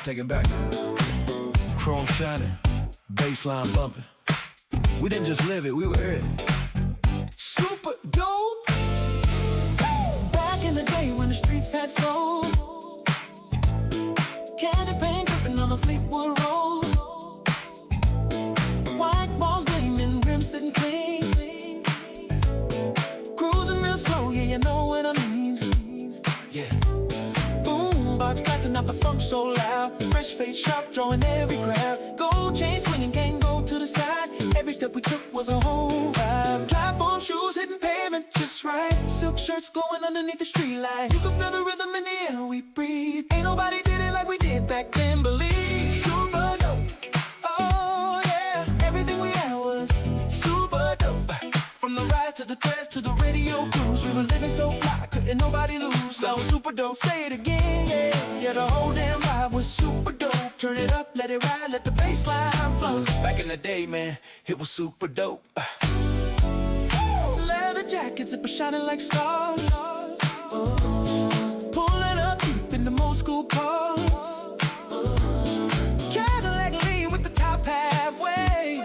Take it back. Chrome shining, baseline bumping. We didn't just live it, we were it. Super dope. Back in the day when the streets had soul, candy paint dripping on the Fleetwood Road, white balls gleaming, rims sitting clean, cruising real slow, yeah, you know what I mean. Yeah. Boom, box blasting out the funk so loud, fresh face sharp, drawing every crowd. Gold chain swinging, can't go to the side. Every step we took was a whole vibe. Platform shoes hitting pavement just right. Silk shirts glowing underneath the streetlight. You can feel the rhythm in the air we breathe. Ain't nobody did it like we did back then, believe. Super dope. Oh yeah, everything we had was super dope. From the rise to the threads to the radio cruise, we were living so fly, couldn't nobody lose. That was super dope. Say it again, yeah. Yeah, the whole damn vibe was super dope. Turn it up, let it ride, let the bass line flow. Back in the day, man, it was super dope. Leather jackets, zipper shining like stars. Pulling up deep in the old school cars. Cadillac lean with the top halfway.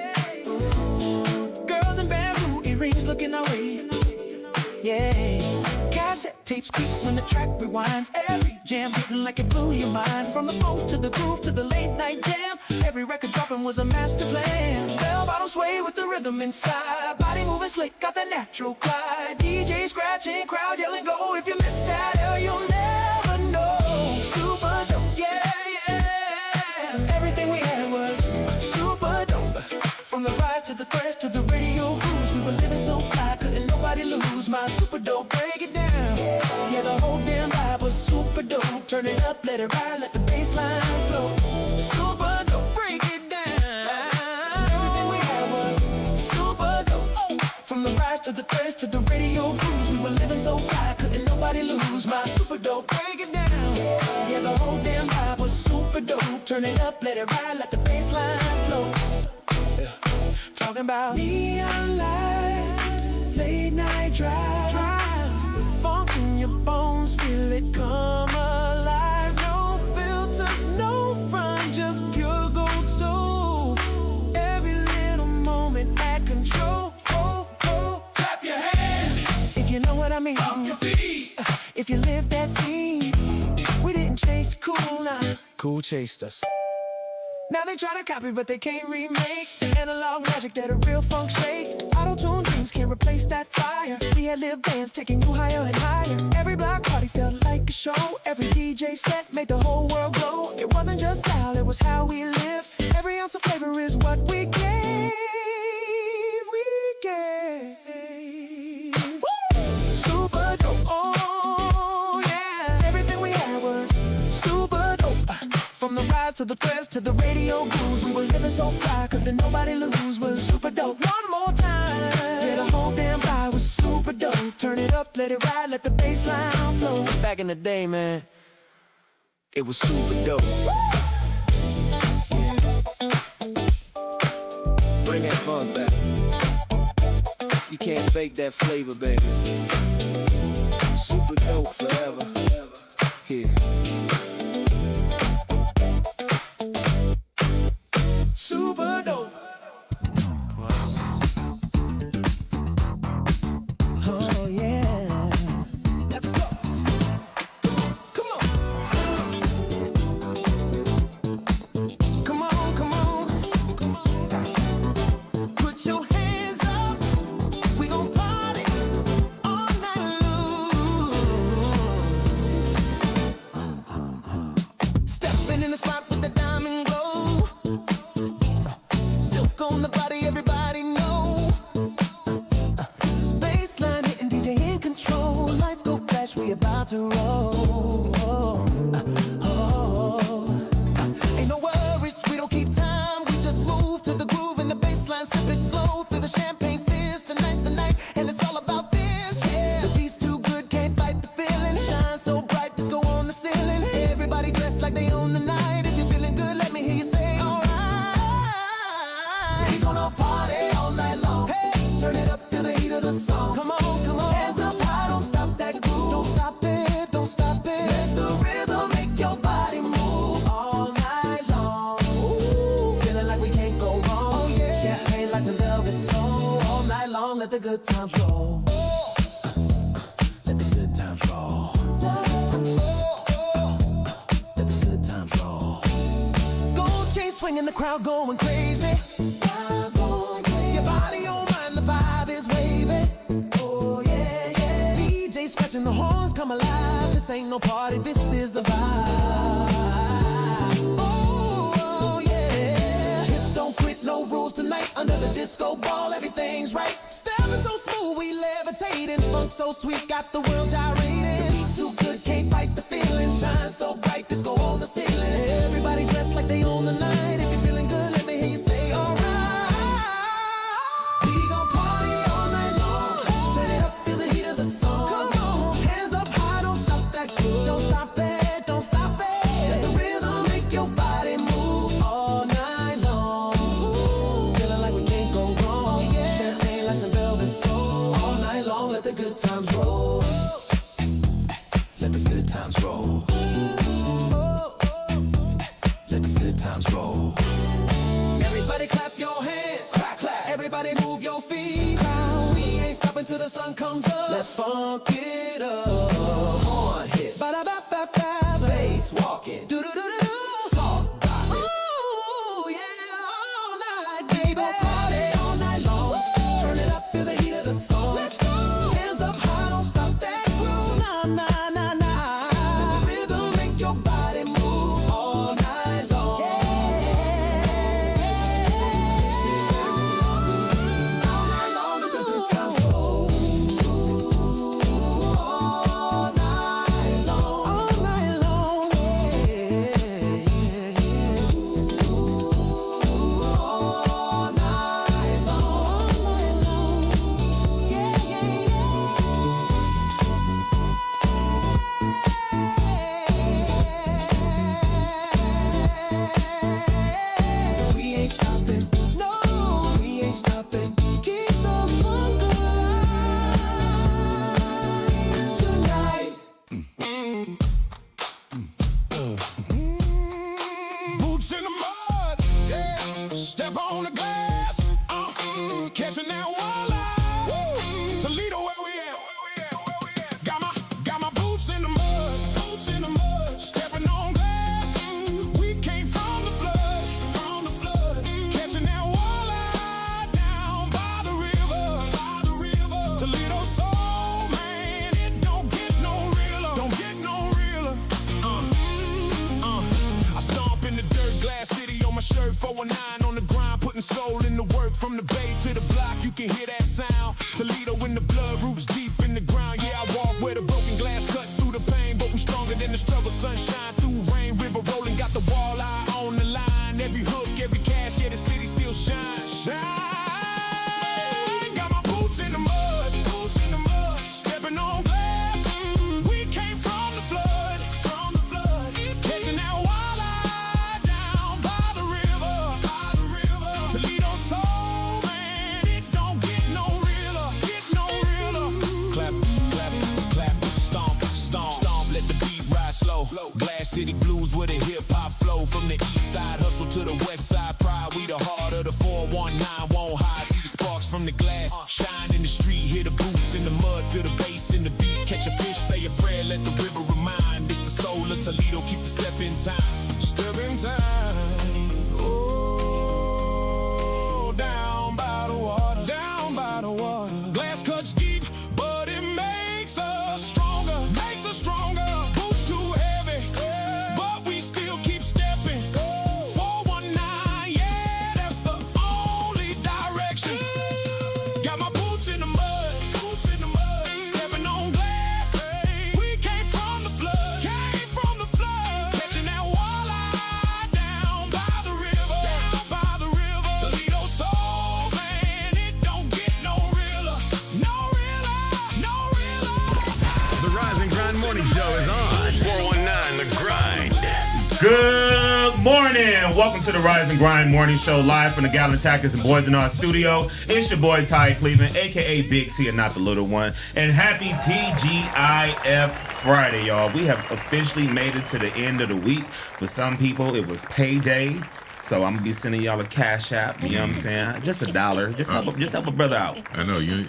Girls in bamboo earrings looking our way. Yeah. Cassette tapes keep when the track rewinds. Every jam hitting like it blew your mind. From the funk to the groove to the late night jam, every record dropping was a master plan. Bell bottom sway with the rhythm inside, body moving slick, got the natural glide. DJ scratching, crowd yelling go. If you miss that hell, you'll never know. Super dope, yeah, yeah. Everything we had was super dope. From the rise to the threads to the radio cruise, we were living so fly, couldn't nobody lose. My super dope, break it down. Yeah, the whole damn vibe was super dope. Turn it up, let it ride, let the bass line flow. Super dope, break it down. Everything we had was super dope. From the rise to the threads to the radio cruise, we were living so fly, couldn't nobody lose. My super dope, break it down. Yeah, the whole damn vibe was super dope. Turn it up, let it ride, let the bass line flow. Yeah. Talking about neon lights, late night drives, funk in your bones, feel it come alive. No filters, no front, just pure gold soul. Every little moment at control. Oh, oh. Clap your hands if you know what I mean. Stomp your feet if you live that scene. We didn't chase cool, nah. Cool chased us. Now they try to copy, but they can't remake the analog magic that a real funk shake. Auto-tune dreams can't replace that fire. We had live bands taking you higher and higher. Every block party felt like a show. Every DJ set made the whole world glow. It wasn't just style, it was how we lived. Every ounce of flavor is what we gave. We gave. Woo! Super dope. Oh yeah, everything we had was super dope. From the rise to the threads to the radio grooves, we were living so fly, couldn't nobody lose. Was super dope. One more time. Yeah, the whole damn vibe was super dope. Turn it up, let it ride, let the bass line flow. Back in the day, man, it was super dope. Yeah. Bring that funk back. You can't fake that flavor, baby. Super dope forever. Here. Super dope. Oh yeah. Let's go. Come on. Come on, come on. Come on. Put your hands up. We gon' party all night long. Stepping in the spot with the diamond glow. Silk on the body, everybody know. Bassline hitting, DJ in control. Lights go flash, we about to roll. Ain't no worries, we don't keep time. We just move to the groove and the bassline, sip it slow. Feel the champagne fizz, tonight's the night, and it's all about this. Yeah, the beat's too good, can't fight the feeling. Shine so bright, let's go on the ceiling. Everybody dressed like they own the night. If you're feeling good, let me hear you say alright. We gonna party all night long. Hey, turn it up, feel the heat of the song. Come on, come on. Hands up high, don't stop that groove. Don't stop it, don't stop it. Let the rhythm make your body move all night. let the good times roll. Let the good times roll. Let the good times roll. Gold chain swinging, the crowd going crazy. Your body on mine, the vibe is waving. Oh yeah, yeah. DJ scratching the horns, come alive. This ain't no party, this is a vibe. Oh yeah. Hips don't quit, no rules tonight. Under the disco ball, everything's right. Stepping so smooth, we levitating. Funk so sweet, got the world gyrating. The beat's too good, can't fight the feeling. Shine so bright, disco on the ceiling. Everybody dressed like they own the night. If you're feeling good, let me hear you say alright. We gon' party all night long. Turn it up, feel the heat of the song. Come on, hands up high, don't stop that groove. Don't stop it, don't stop it. Let the rhythm make your body move all night long. Feeling like we can't go wrong. Champagne, lights and velvet soul. All night long, let the good times roll. Let the good times roll. Let the good times roll. Everybody clap your hands. Clap, clap. Everybody move your feet. We ain't stopping till the sun comes up. Let's funk it up. Horn hit. Ba-da-ba-ba-ba. Bass walking. Do-do-do-do-do. Talk about it. Ooh, yeah, all night, baby. Party all night long. Turn it up, feel the heat of the song. Let's go. Hands up high, don't stop that groove. Nah, nah, nah, nah. Let the rhythm make your body move all night long. Yeah. All night long, let the good times roll. All night long. All night long, yeah. All night long. Yeah, yeah, yeah. We ain't stopping. No, we ain't stopping. Keep the funk alive tonight. Boots in the mud, yeah. Step on the glass, catching that walleye. Toledo, where we at? Got my boots in the mud, stepping on glass. We came from the flood, catching that walleye down by the river. Toledo soul, man, it don't get no realer, I stomp in the dirt, glass city on my shirt, 419 on the grind, putting soul in the work. From the bay to the block, you can hear that sound. Toledo in the blood, roots deep in the ground. Yeah, I walk where the broken glass cut through the pain, but we stronger than the struggle. Sunshine through rain, river rolling, got the walleye on the line. Every hook, every cash, yeah, the city still shine. Got my boots in the mud, stepping on glass. We came from the flood, catching that walleye down by the river. Toledo soul, man, it don't get no realer, Clap, stomp, let the beat ride slow. Glass City blues with a hip hop flow. From the east side, hustle to the west side, pride. We the heart of the 419, won't hide. See the sparks from the glass, shine in the street. Hear the boots in the mud, feel the bass in the beat. Catch a fish, say a prayer, let the river remind. It's the soul of Toledo, keep the step in time. Step in time. Oh, down by the water, Glass cuts deep, but it makes us stronger, Boots too heavy, but we still keep stepping. 419, yeah, that's the only direction. Got my boots in the mud, stepping on glass. We came from the flood, catching that walleye down by the river. Toledo soul, man, it don't get no realer. The Rise and Grind Morning Show is on 419 The Grind. Good morning. Welcome to the Rise and Grind Morning Show, live from the Gallon Attackers and Boys in Our studio. It's your boy Ty Cleveland, a.k.a. Big T and not the little one. And happy TGIF Friday, y'all. We have officially made it to the end of the week. For some people, it was payday. So I'm gonna be sending y'all a cash app. You know what I'm saying? Just $1. Just help a brother out. I know you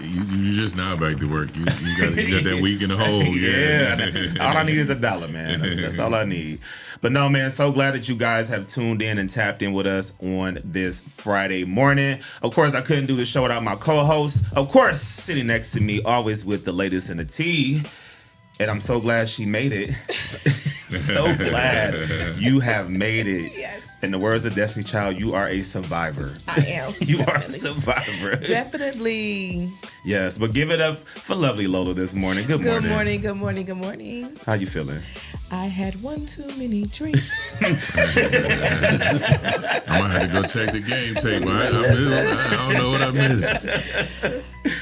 just now back to work. You got that week in the hole. Yeah. All I need is $1, man. That's all I need. But no, man, so glad that you guys have tuned in and tapped in with us on this Friday morning. Of course, I couldn't do the show without my co-host. Of course, sitting next to me, always with the latest in the tea. And I'm so glad she made it. So glad you have made it. Yes. In the words of Destiny Child, you are a survivor. I am. You are a survivor. Definitely. Yes, but give it up for lovely Lola this morning. Good morning. Good morning. How you feeling? I had one too many drinks. I might have to go check the game tape. I don't know what I missed.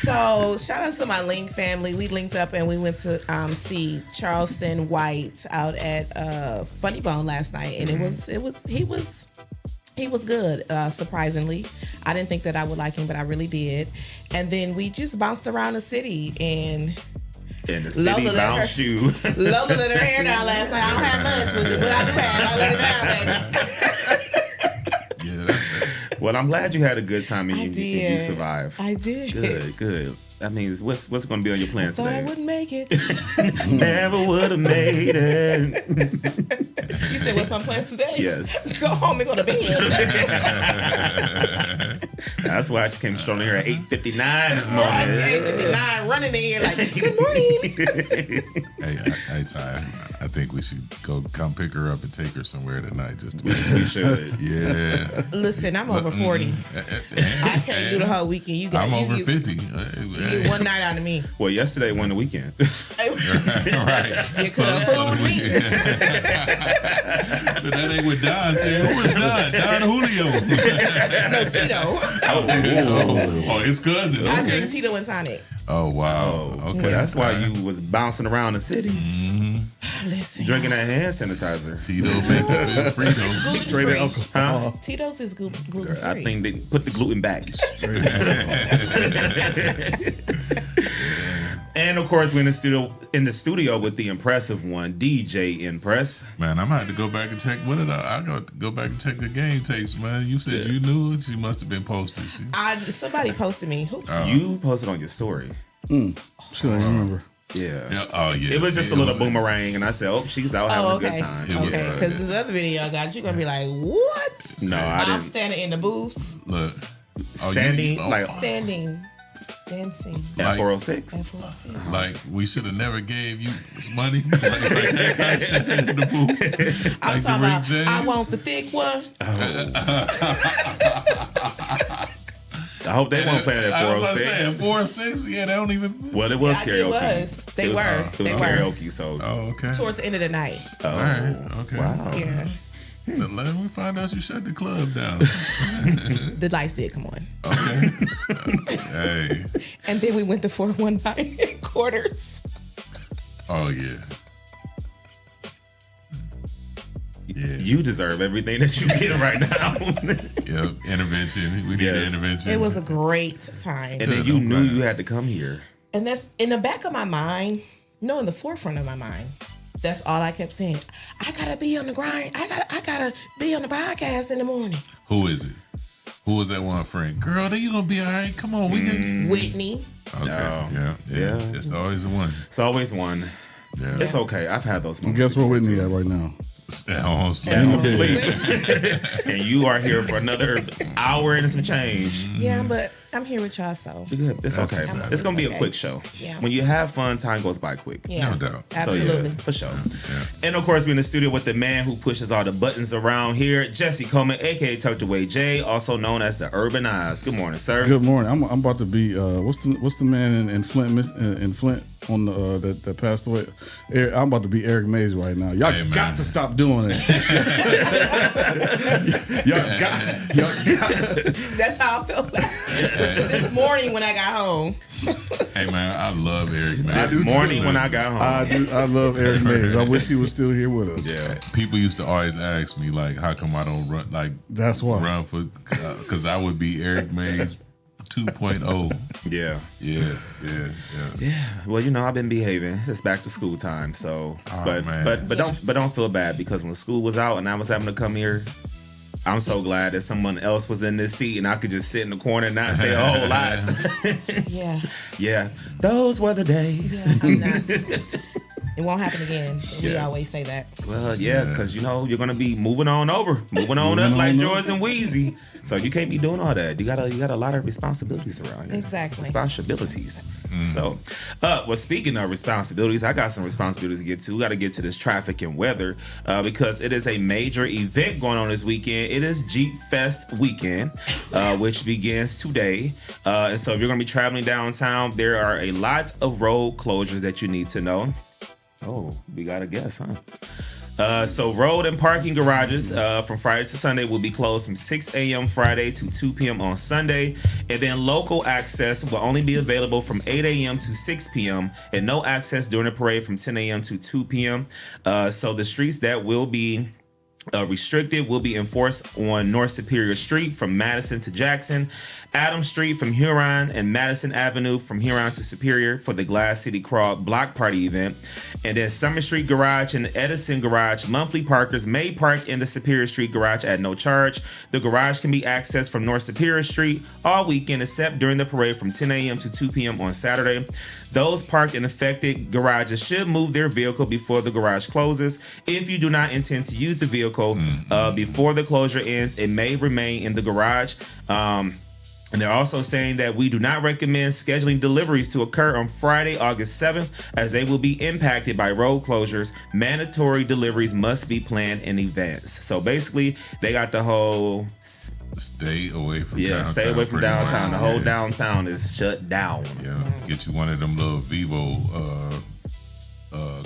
So shout out to my Link family. We linked up and we went to see Charleston White out at Funny Bone last night, and he was good. Surprisingly, I didn't think that I would like him, but I really did. And then we just bounced around the city and. In the city bounced you. Lola let her hair down last night. I don't have much with it, but I do have. I let it down, baby. Yeah, that's Well, I'm glad you had a good time and you survived. I did. Good. That means what's going to be on your plan Thought today? I wouldn't make it. Never would have made it. You said what's on plans today? Yes. Go home and go to bed. That's why she came strolling here at 8:59 this morning. 8:59, running in here like, good morning. Hey, Ty, I think we should come pick her up and take her somewhere tonight. We should. Yeah. Listen, I'm over 40. I can't do the whole weekend. I'm over 50. You get one night out of me. Well, yesterday won the weekend. Right. You could afford me. So that ain't what Don said. Who is Don? Don Julio. No, Tito. Oh, his cousin. I Okay. drink Tito and tonic. Oh, wow. Okay. Well, that's why you was bouncing around the city, Listen. drinking that hand sanitizer. Tito make you feel Frito. Straight Huh? Tito's is gluten free. I think they put the gluten back. And of course, we're in the studio with the impressive one, DJ Impress. Man, I'm gonna have to go back and check. What did I got to go back and check the game tapes, man. You said you knew it. She must have been posted. Somebody posted me. Who? You posted on your story. She don't remember. Yeah. Oh, yeah. It was just a little boomerang, and I said, "Oh, she's out having a good time." It was, Okay, because this other video I got, you're gonna be like, what? No, I I'm didn't. standing in the booths, Look. Standing like standing, dancing. at 406. F4C. Like we should have never gave you money. like that kind of standing in the booth. I'm Like talking Rick about, James. I want the thick one. I hope they won't play that I was about to 406. say, 406, yeah, they don't even. Well, it was Yeah, karaoke. it was. They were. It was karaoke, so. Oh, okay. Towards the end of the night. Oh, All right, okay. Wow. Yeah. Then let me find out you shut the club down. The lights did come on. Okay. Hey. And then we went to 419 quarters. Oh, yeah. Yeah. You deserve everything that you get right now. Yep. Intervention. We need an Yes. intervention. It was a great time. And then you knew you had to come here. And that's in the back of my mind, no, in the forefront of my mind. That's all I kept saying. I gotta be on the grind. I gotta be on the podcast in the morning. Who is it? Who was that one friend? Girl, you gonna be all right. Come on, we can. Whitney. Okay. No. Yeah. Yeah. It's always the one. It's always one. Yeah. It's okay. I've had those And moments. guess where Whitney at right now? At home sleep. And sleep. And you are here for another hour and some change. Yeah, but I'm here with y'all, so. Good. It's That's okay. what's up. It's gonna be a Okay. quick show. Yeah. When you have fun, time goes by quick. Yeah. No doubt. Absolutely. So yeah, for sure. And of course, we're in the studio with the man who pushes all the buttons around here, Jesse Coleman, aka Tucked Away Jay, also known as the Urban Eyes. Good morning, sir. Good morning. I'm about to be what's the man in Flint in Flint on the that passed away? I'm about to be Eric Mays right now. Y'all Hey, man. got to stop doing it. y'all got. That's how I felt this morning when I got home. Hey man, I love Eric I Mays. do too. Morning when I got home. I love Eric Mays. I wish he was still here with us. Yeah, people used to always ask me like, how come I don't That's why. run for? Because I would be Eric Mays 2.0. Yeah. Yeah. Well, you know, I've been behaving. It's back to school time, so Oh, but man. but don't feel bad because when school was out and I was having to come here, I'm so glad that someone else was in this seat and I could just sit in the corner and not say a whole lot. Yeah. Yeah, those were the days. Yeah, I'm not. It won't happen again. We always say that. Well, yeah, because you're gonna be moving on up like George and Wheezy. So you can't be doing all that. You got a lot of responsibilities around you. Exactly. Responsibilities. So, well, speaking of responsibilities, I got some responsibilities to get to. We got to get to this traffic and weather because it is a major event going on this weekend. It is Jeep Fest weekend, which begins today. And so if you're gonna be traveling downtown, there are a lot of road closures that you need to know. Oh, we got a guess, huh? So road and parking garages from Friday to Sunday will be closed from 6 a.m. Friday to 2 p.m. on Sunday. And then local access will only be available from 8 a.m. to 6 p.m. and no access during the parade from 10 a.m. to 2 p.m. So the streets that will be restricted will be enforced on North Superior Street from Madison to Jackson, Adams Street from Huron, and Madison Avenue from Huron to Superior for the Glass City Crawl block party event. And then Summer Street Garage and Edison Garage monthly parkers may park in the Superior Street Garage at no charge. The garage can be accessed from North Superior Street all weekend except during the parade from 10 a.m. to 2 p.m. on Saturday. Those parked in affected garages should move their vehicle before the garage closes. If you do not intend to use the vehicle before the closure ends, it may remain in the garage. And they're also saying that we do not recommend scheduling deliveries to occur on Friday, August 7th, as they will be impacted by road closures. Mandatory deliveries must be planned in advance. So basically, they got the whole... Stay away from downtown. Stay away from downtown. The whole downtown is shut down. Yeah, get you one of them little Vivo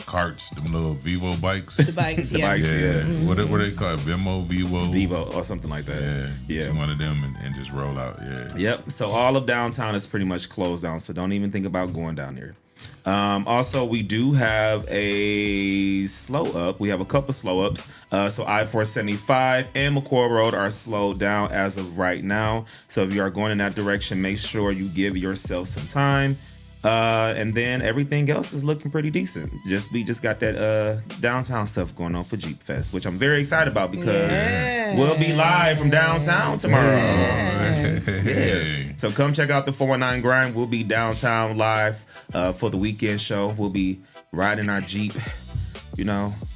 carts, them little Vivo bikes. The bikes, yeah. Mm-hmm. What they call it? Vivo or something like that. Get you one of them and just roll out. Yeah. Yep. So all of downtown is pretty much closed down. So don't even think about going down there. Also, we do have a slow up. We have a couple slow ups. So I-475 and McCoy Road are slowed down as of right now. So if you are going in that direction, make sure you give yourself some time. And then everything else is looking pretty decent. We just got that downtown stuff going on for Jeep Fest, which I'm very excited about because we'll be live from downtown tomorrow. Yeah. So come check out the 419 Grind. We'll be downtown live for the weekend show. We'll be riding our Jeep,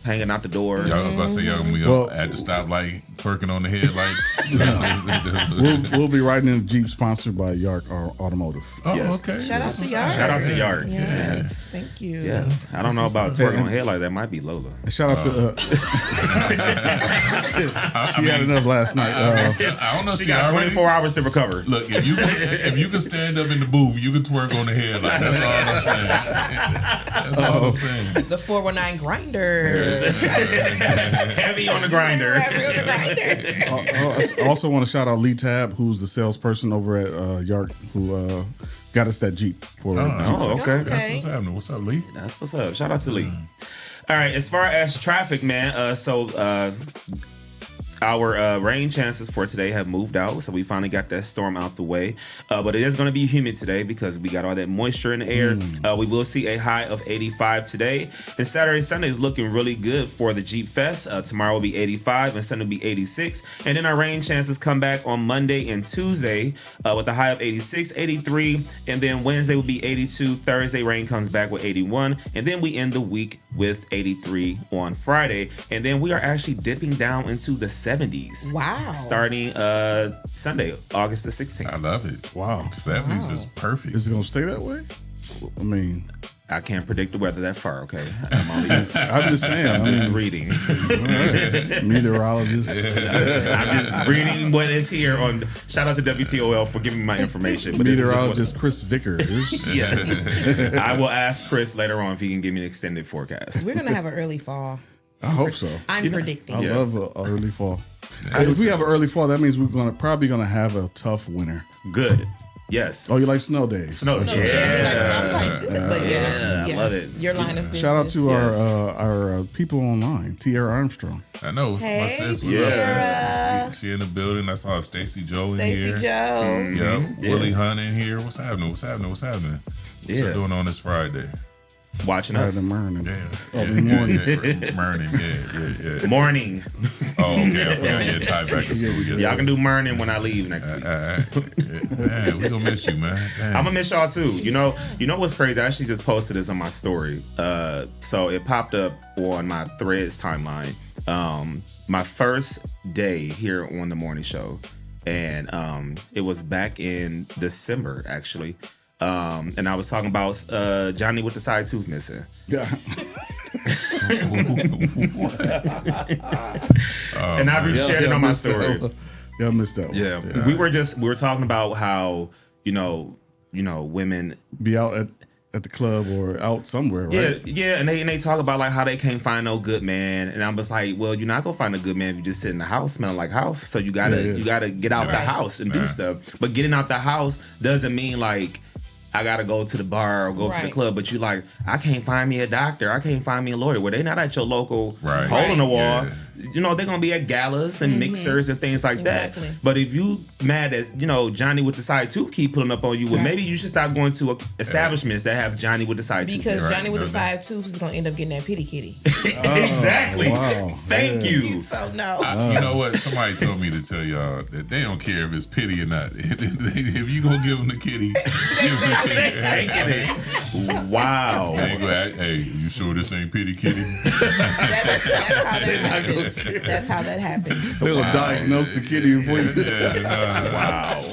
hanging out the door. Y'all about to say y'all gonna be at the stoplight twerking on the headlights. we'll be riding in a Jeep sponsored by Yark Automotive. Oh, yes. Okay. Shout out to Yark. Shout out to Yark. Yes. Thank you. Yes. I don't know about twerking on the headlight. That might be Lola. Shout out to she had enough last night. I don't know. She got 24 hours to recover. Look, if you can stand up in the booth, you can twerk on the headlight. That's all I'm saying. That's all I'm saying. The 419 Grinder. Heavy on the grinder. I also want to shout out Lee Tab, who's the salesperson over at Yark, who got us that Jeep for. Okay. That's what's happening. What's up, Lee? That's what's up. Shout out to Lee. All right. As far as traffic, man. Our rain chances for today have moved out, so we finally got that storm out the way. But it is going to be humid today because we got all that moisture in the air. We will see a high of 85 today. And Saturday, Sunday is looking really good for the Jeep Fest. Tomorrow will be 85 and Sunday will be 86. And then our rain chances come back on Monday and Tuesday with a high of 86, 83. And then Wednesday will be 82. Thursday, rain comes back with 81. And then we end the week with 83 on Friday. And then we are actually dipping down into the 70s. Wow. Starting Sunday, August the 16th. I love it. Wow. 70s is perfect. Is it gonna stay that way? I mean, I can't predict the weather that far, okay? I'm just saying. I'm just reading. Meteorologist. I'm just reading what is here on. Shout out to WTOL for giving me my information. But Meteorologist Chris Vickers. Yes. I will ask Chris later on if he can give me an extended forecast. We're going to have an early fall. I hope so. I'm predicting. I love an early fall. If we have an early fall, that means we're probably gonna have a tough winter. Good. Yes. Oh, you like snow days? Snow days. I'm like good, but I love it. Your line of business. Shout out to our people online, Tierra Armstrong. I know. My sis was up. She in the building. I saw Stacy Joe in here. Stacy Joe. Yep. Willie Hunt in here. What's happening? What's happening? What's Yeah. doing on this Friday? watching Rather us. than morning. Yeah. Oh, the morning. Morning, yeah. Morning. Oh, okay. I forgot your time back to school. Yes, Y'all can do morning when I leave next week. Man, we gonna miss you, man. Damn. I'm gonna miss y'all too. You know what's crazy? I actually just posted this on my story. So it popped up on my Threads timeline. My first day here on the morning show, and it was back in December actually. And I was talking about Johnny with the side tooth missing. Yeah. And I reshared it on my story. Yeah, I missed that one. Yeah. We were talking about how women Be out at the club or out somewhere, right? Yeah, and they talk about like how they can't find no good man, and I'm just like, well, you're not gonna find a good man if you just sit in the house smelling like house. So you gotta get out the house and do stuff. But getting out the house doesn't mean like I gotta go to the bar or go to the club. But you like, I can't find me a doctor, I can't find me a lawyer. Well, they not at your local hole in the wall. Yeah. You know, they're gonna be at galas and mixers and things like that. But if you mad as Johnny with the side tooth keep pulling up on you, well, maybe you should start going to establishments that have Johnny with the side tooth. Because Johnny with the side tooth is gonna end up getting that pity kitty. Exactly. Wow. Thank you. So no. You know what? Somebody told me to tell y'all that they don't care if it's pity or not. If you gonna give them the kitty, give them the kitty. Taking it. Wow. They ain't gonna act, hey, you sure this ain't pity kitty? That's how that happens. They'll diagnose the kitty before you. Wow.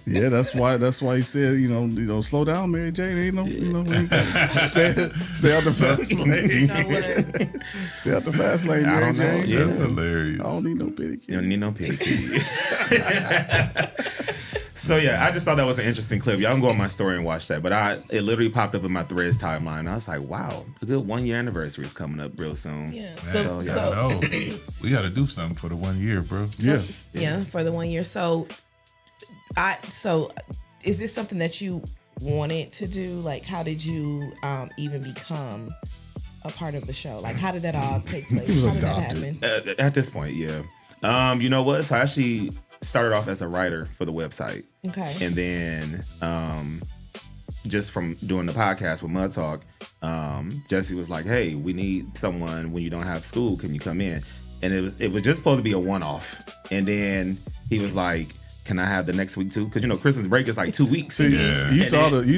Yeah, that's why he said, slow down, Mary Jane. Ain't no, stay out the fast lane. You know what? Stay out the fast lane, I Mary don't know. Jane. Yeah. That's hilarious. I don't need no pity You kitty. don't need no pity kitty. So yeah, I just thought that was an interesting clip. Y'all can go on my story and watch that. But it literally popped up in my Threads timeline. I was like, wow, a good 1 year anniversary is coming up real soon. Yeah. So, yeah. No, we got to do something for the 1 year, bro. Yeah. Yeah, for the 1 year. So is this something that you wanted to do? Like, how did you even become a part of the show? Like, how did that all take place? How did that happen? At this point, yeah. You know what? So I actually started off as a writer for the website. Okay. And then just from doing the podcast with Mud Talk, Jesse was like, hey, we need someone when you don't have school. Can you come in? And it was just supposed to be a one-off. And then he was like, can I have the next week too? Because Christmas break is like 2 weeks. See, Yeah. you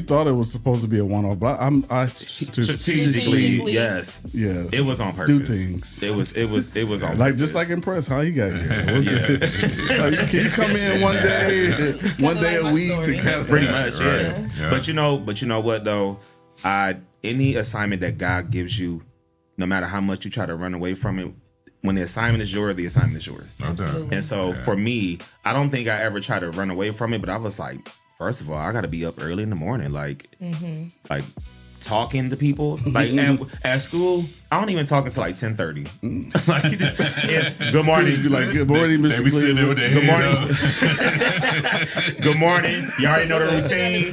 thought it was supposed to be a one-off, but I Strategically, yes. Yeah. It was on purpose. Do things. It was on like purpose. just like Impress, how he got here. Was it? Like, can you come in one day a my week story. to kind of Pretty much, yeah. Right. Yeah. But you know what though? Any assignment that God gives you, no matter how much you try to run away from it, when the assignment is yours, the assignment is yours. No doubt. And so for me, I don't think I ever tried to run away from it, but I was like, first of all, I got to be up early in the morning, like talking to people. Like at school, I don't even talk until like 10:30. Like, it's good morning. be like, good morning, They Mr. be sitting there with Cleveland. their Good hands morning. Good morning. You already know the routine.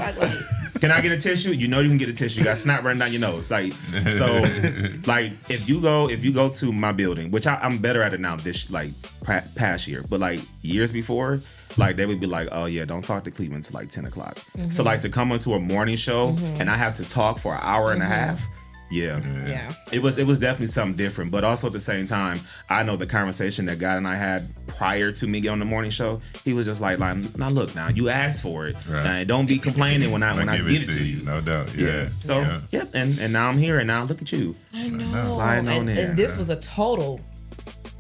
Can I get a tissue? You know you can get a tissue. You got snot running down your nose. Like, so, like if you go to my building, which I'm better at it now this like past year, but like years before, like they would be like, oh yeah, don't talk to Cleveland till like 10 o'clock. So like to come onto a morning show and I have to talk for an hour and a half. Yeah. It was definitely something different, but also at the same time, I know the conversation that God and I had prior to me getting on the morning show. He was just like, now look, now you asked for it, Right. and don't be complaining when I give it to you. No doubt. Yeah. So yep, and now I'm here, and now look at you. I know. Sliding on in. And this was a total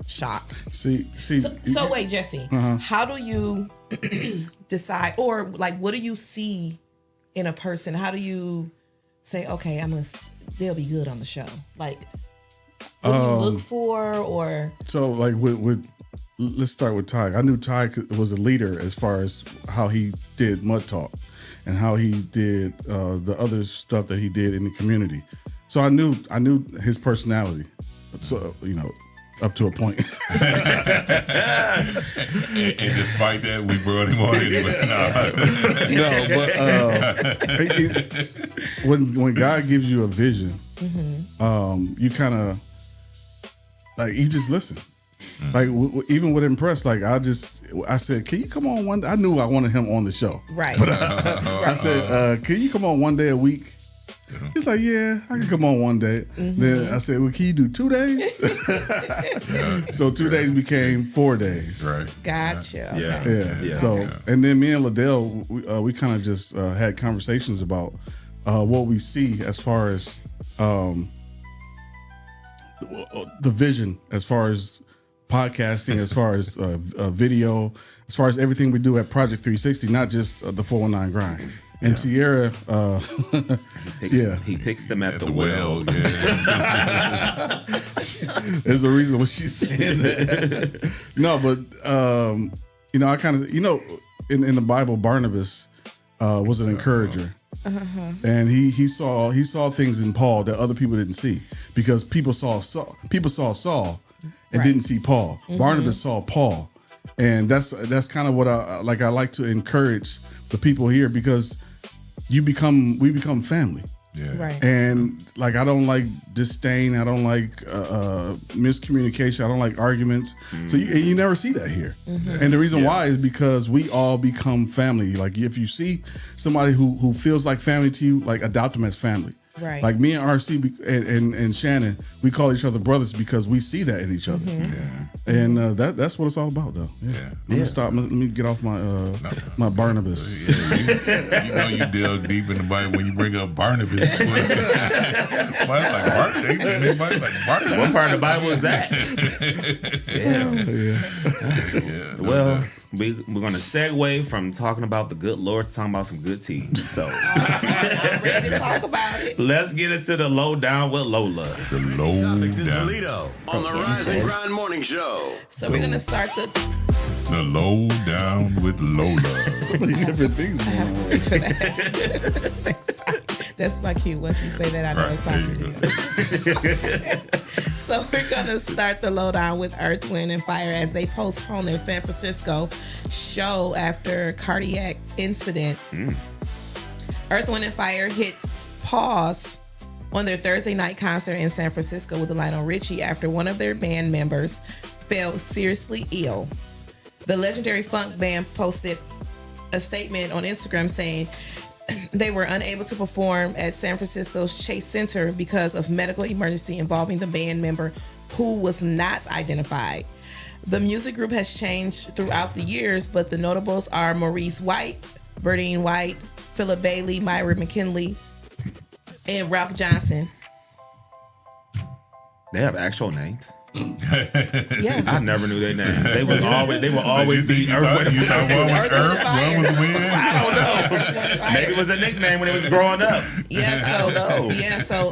shock. See. So wait, Jesse, how do you decide, or like, what do you see in a person? How do you say, okay, they'll be good on the show? Like, what do you look for, or? So like with let's start with Ty. I knew Ty was a leader as far as how he did Mud Talk and how he did the other stuff that he did in the community. So I knew his personality. So up to a point. And despite that, we brought him on anyway. No, but when God gives you a vision, you kind of like you just listen. Like even with Impress, like I said, can you come on one day? I knew I wanted him on the show, Right. but I said, can you come on one day a week He's like, yeah, I can come on one day. Then I said, well, can you do 2 days? So 2 days became 4 days. Right. Gotcha. Yeah. Okay. Yeah. So, and then me and Liddell, we kind of just had conversations about what we see as far as the vision, as far as podcasting, as far as video, as far as everything we do at Project 360, not just the 419 grind. And Tierra, He picks them at the well. Yeah. there's a reason why she's saying that. No, but I kind of, in the Bible, Barnabas was an encourager, and he saw things in Paul that other people didn't see, because people saw Saul and didn't see Paul. Barnabas saw Paul, and that's kind of what I like to encourage the people here, because we become family. Yeah. Right. And like, I don't like disdain. I don't like miscommunication. I don't like arguments. So you never see that here. And the reason why is because we all become family. Like, if you see somebody who feels like family to you, like, adopt them as family. Right. Like me and RC and Shannon, we call each other brothers because we see that in each other. And that's what it's all about, though. Let me stop. Let me get off my Barnabas. Yeah, you delve deep in the Bible when you bring up Barnabas. Somebody's like Barnabas. Anybody like Barnabas? What part of the Bible is that? Well, we're going to segue from talking about the good Lord to talking about some good tea. So I'm ready to talk about it. let's get into the lowdown with Lola. The low Topics in down. Toledo on the Rise and Grind Morning Show. So we're gonna start the. The low down with Lola. So many different things I have to going wait for that. That's my cue. Once you say that, I know Right, it's there time you to do. So we're gonna start the lowdown with Earth, Wind, and Fire as they postpone their San Francisco show after cardiac incident. Earth, Wind, and Fire hit pause on their Thursday night concert in San Francisco with Lionel Richie after one of their band members fell seriously ill. The legendary funk band posted a statement on Instagram saying they were unable to perform at San Francisco's Chase Center because of medical emergency involving the band member who was not identified. The music group has changed throughout the years, but the notables are Maurice White, Verdine White, Philip Bailey, Myra McKinley, and Ralph Johnson. They have actual names. Yeah. I never knew their name. They were always the You thought one was Earth, Fire. one was Wind. I don't know. Maybe it was a nickname when it was growing up. So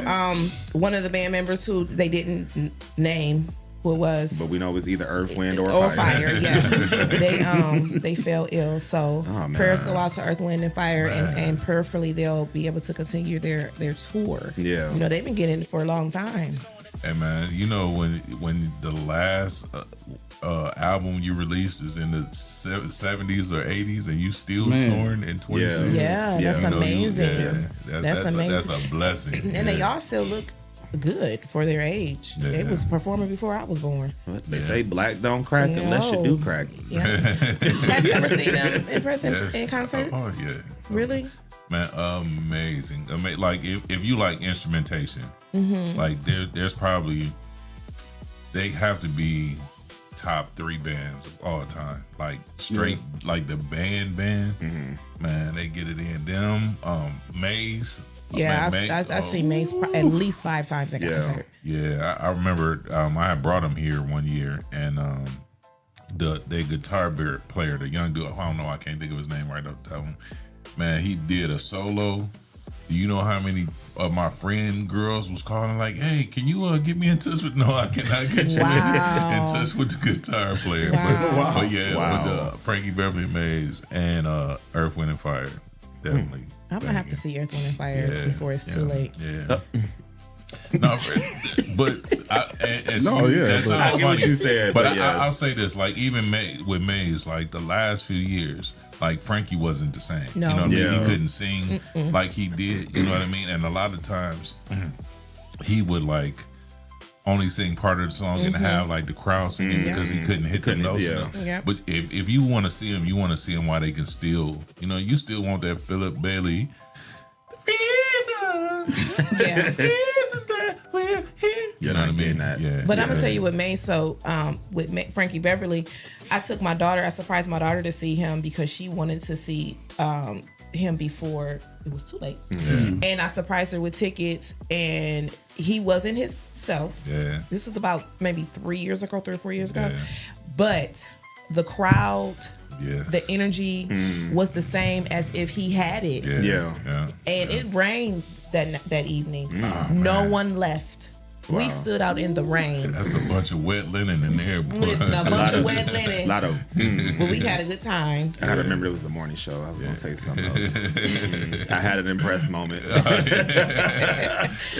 one of the band members who they didn't name who it was, But we know it was either Earth, Wind, or Fire. Yeah, they fell ill. So prayers go out to Earth, Wind, and Fire, and prayerfully they'll be able to continue their tour. Yeah. They've been getting it for a long time. Hey man, when the last album you released is in the 70s or 80s and you still touring in 26, Yeah, that's amazing. That's amazing. That's a blessing. And they all still look good for their age. Yeah. They was performing before I was born. What? They say black don't crack unless you do crack. Yeah. Have you ever seen them in person in concert? Oh yeah. Really? Man, amazing. Like if you like instrumentation, like there's probably, they have to be top 3 bands of all time. Like straight, like the band, man, they get it in. Them, Maze. Yeah, man, I've seen Mace at least 5 times in concert. Yeah, I remember I had brought him here one year, and the guitar player, the young dude, I don't know, I can't think of his name right up top of him. Man, he did a solo. Do you know how many of my friend girls was calling like, hey, can you get me in touch with? No, I cannot get you in touch with the guitar player. Wow. But with Frankie Beverly Mays and Earth, Wind, and Fire, definitely. I'm gonna have to see Earth, Wind, and Fire before it's too late. Yeah. No, but that's I get what you said, But but yes. I'll say this: like even with Maze, like the last few years, like Frankie wasn't the same. No. You know what I mean? Yeah. He couldn't sing like he did. You know what I mean? And a lot of times, he would like only sing part of the song and have like the crowd singing because he couldn't hit the notes. yeah. Yeah. But if you want to see him, you want to see him while they can still, you still want that Philip Bailey. The reason Yeah. Isn't that we're here? You know what I mean? Yeah. But I'm gonna tell you what made so with Frankie Beverly, I took my daughter. I surprised my daughter to see him because she wanted to see him before it was too late. And I surprised her with tickets, and he wasn't himself. Yeah. This was about maybe 3 or 4 years ago. Yeah. But the crowd, Yes. the energy was the same as if he had it. Yeah. And it rained that evening. Oh, No man. one left. Wow. We stood out in the rain. That's a bunch of wet linen in there, boy. Listen, a bunch of wet linen. A lot of. But we had a good time. I gotta remember it was the morning show. I was gonna say something else. I had an impressed moment. So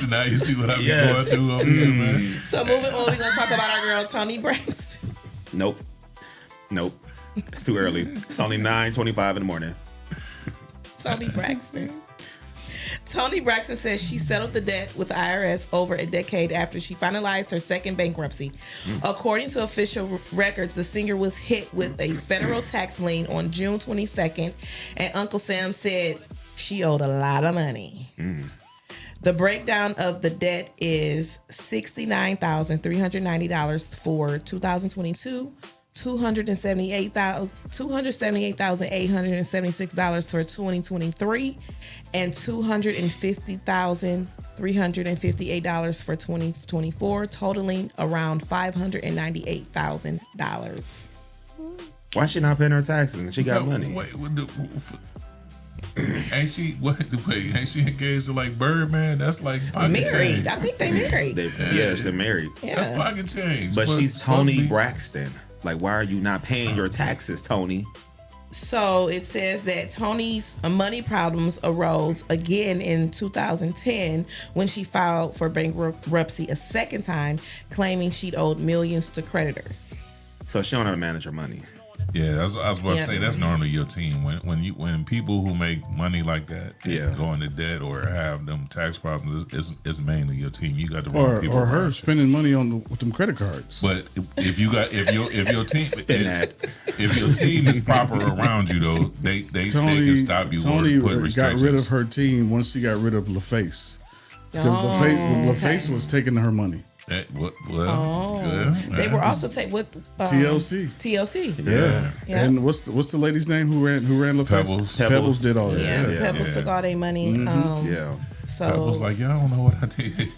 now you see what I've been Yes. going through over here, man. So moving on, we're gonna talk about our girl Toni Braxton. Nope. It's too early. It's only 9:25 in the morning. Toni Braxton. Toni Braxton says she settled the debt with the IRS over a decade after she finalized her second bankruptcy. According to official records, the singer was hit with a federal tax lien on June 22nd, and Uncle Sam said she owed a lot of money. The breakdown of the debt is $69,390 for 2022, $278,876 for 2023, and $250,358 for 2024, totaling around $598,000. Why she not paying her taxes and she got money? Wait, ain't she? Ain't she engaged to like Birdman? That's like pocket Married. change. I think they married. Yes, they're married. That's Yeah. pocket change. But she's supposed to Toni be- Braxton. Like, why are you not paying your taxes, Toni? So it says that Toni's money problems arose again in 2010 when she filed for bankruptcy a second time, claiming she'd owed millions to creditors. So she don't know how to manage her money. Yeah, I was about to Yeah. say that's normally your team. When people who make money like that go into debt or have them tax problems, it's mainly your team. You got the wrong people. Or her around you. spending money with them credit cards. But if your team Spin that. if your team is proper around you though, they can stop you or Toni put got restrictions. rid of her team once she got rid of LaFace. Because LaFace was taking her money. Good. They were also with TLC. TLC. Yeah. Yeah. And what's the lady's name who ran LaFace? Pebbles. Pebbles did all that. Yeah, Yeah. Pebbles took all their money. Yeah. So I was like, y'all don't know what I did.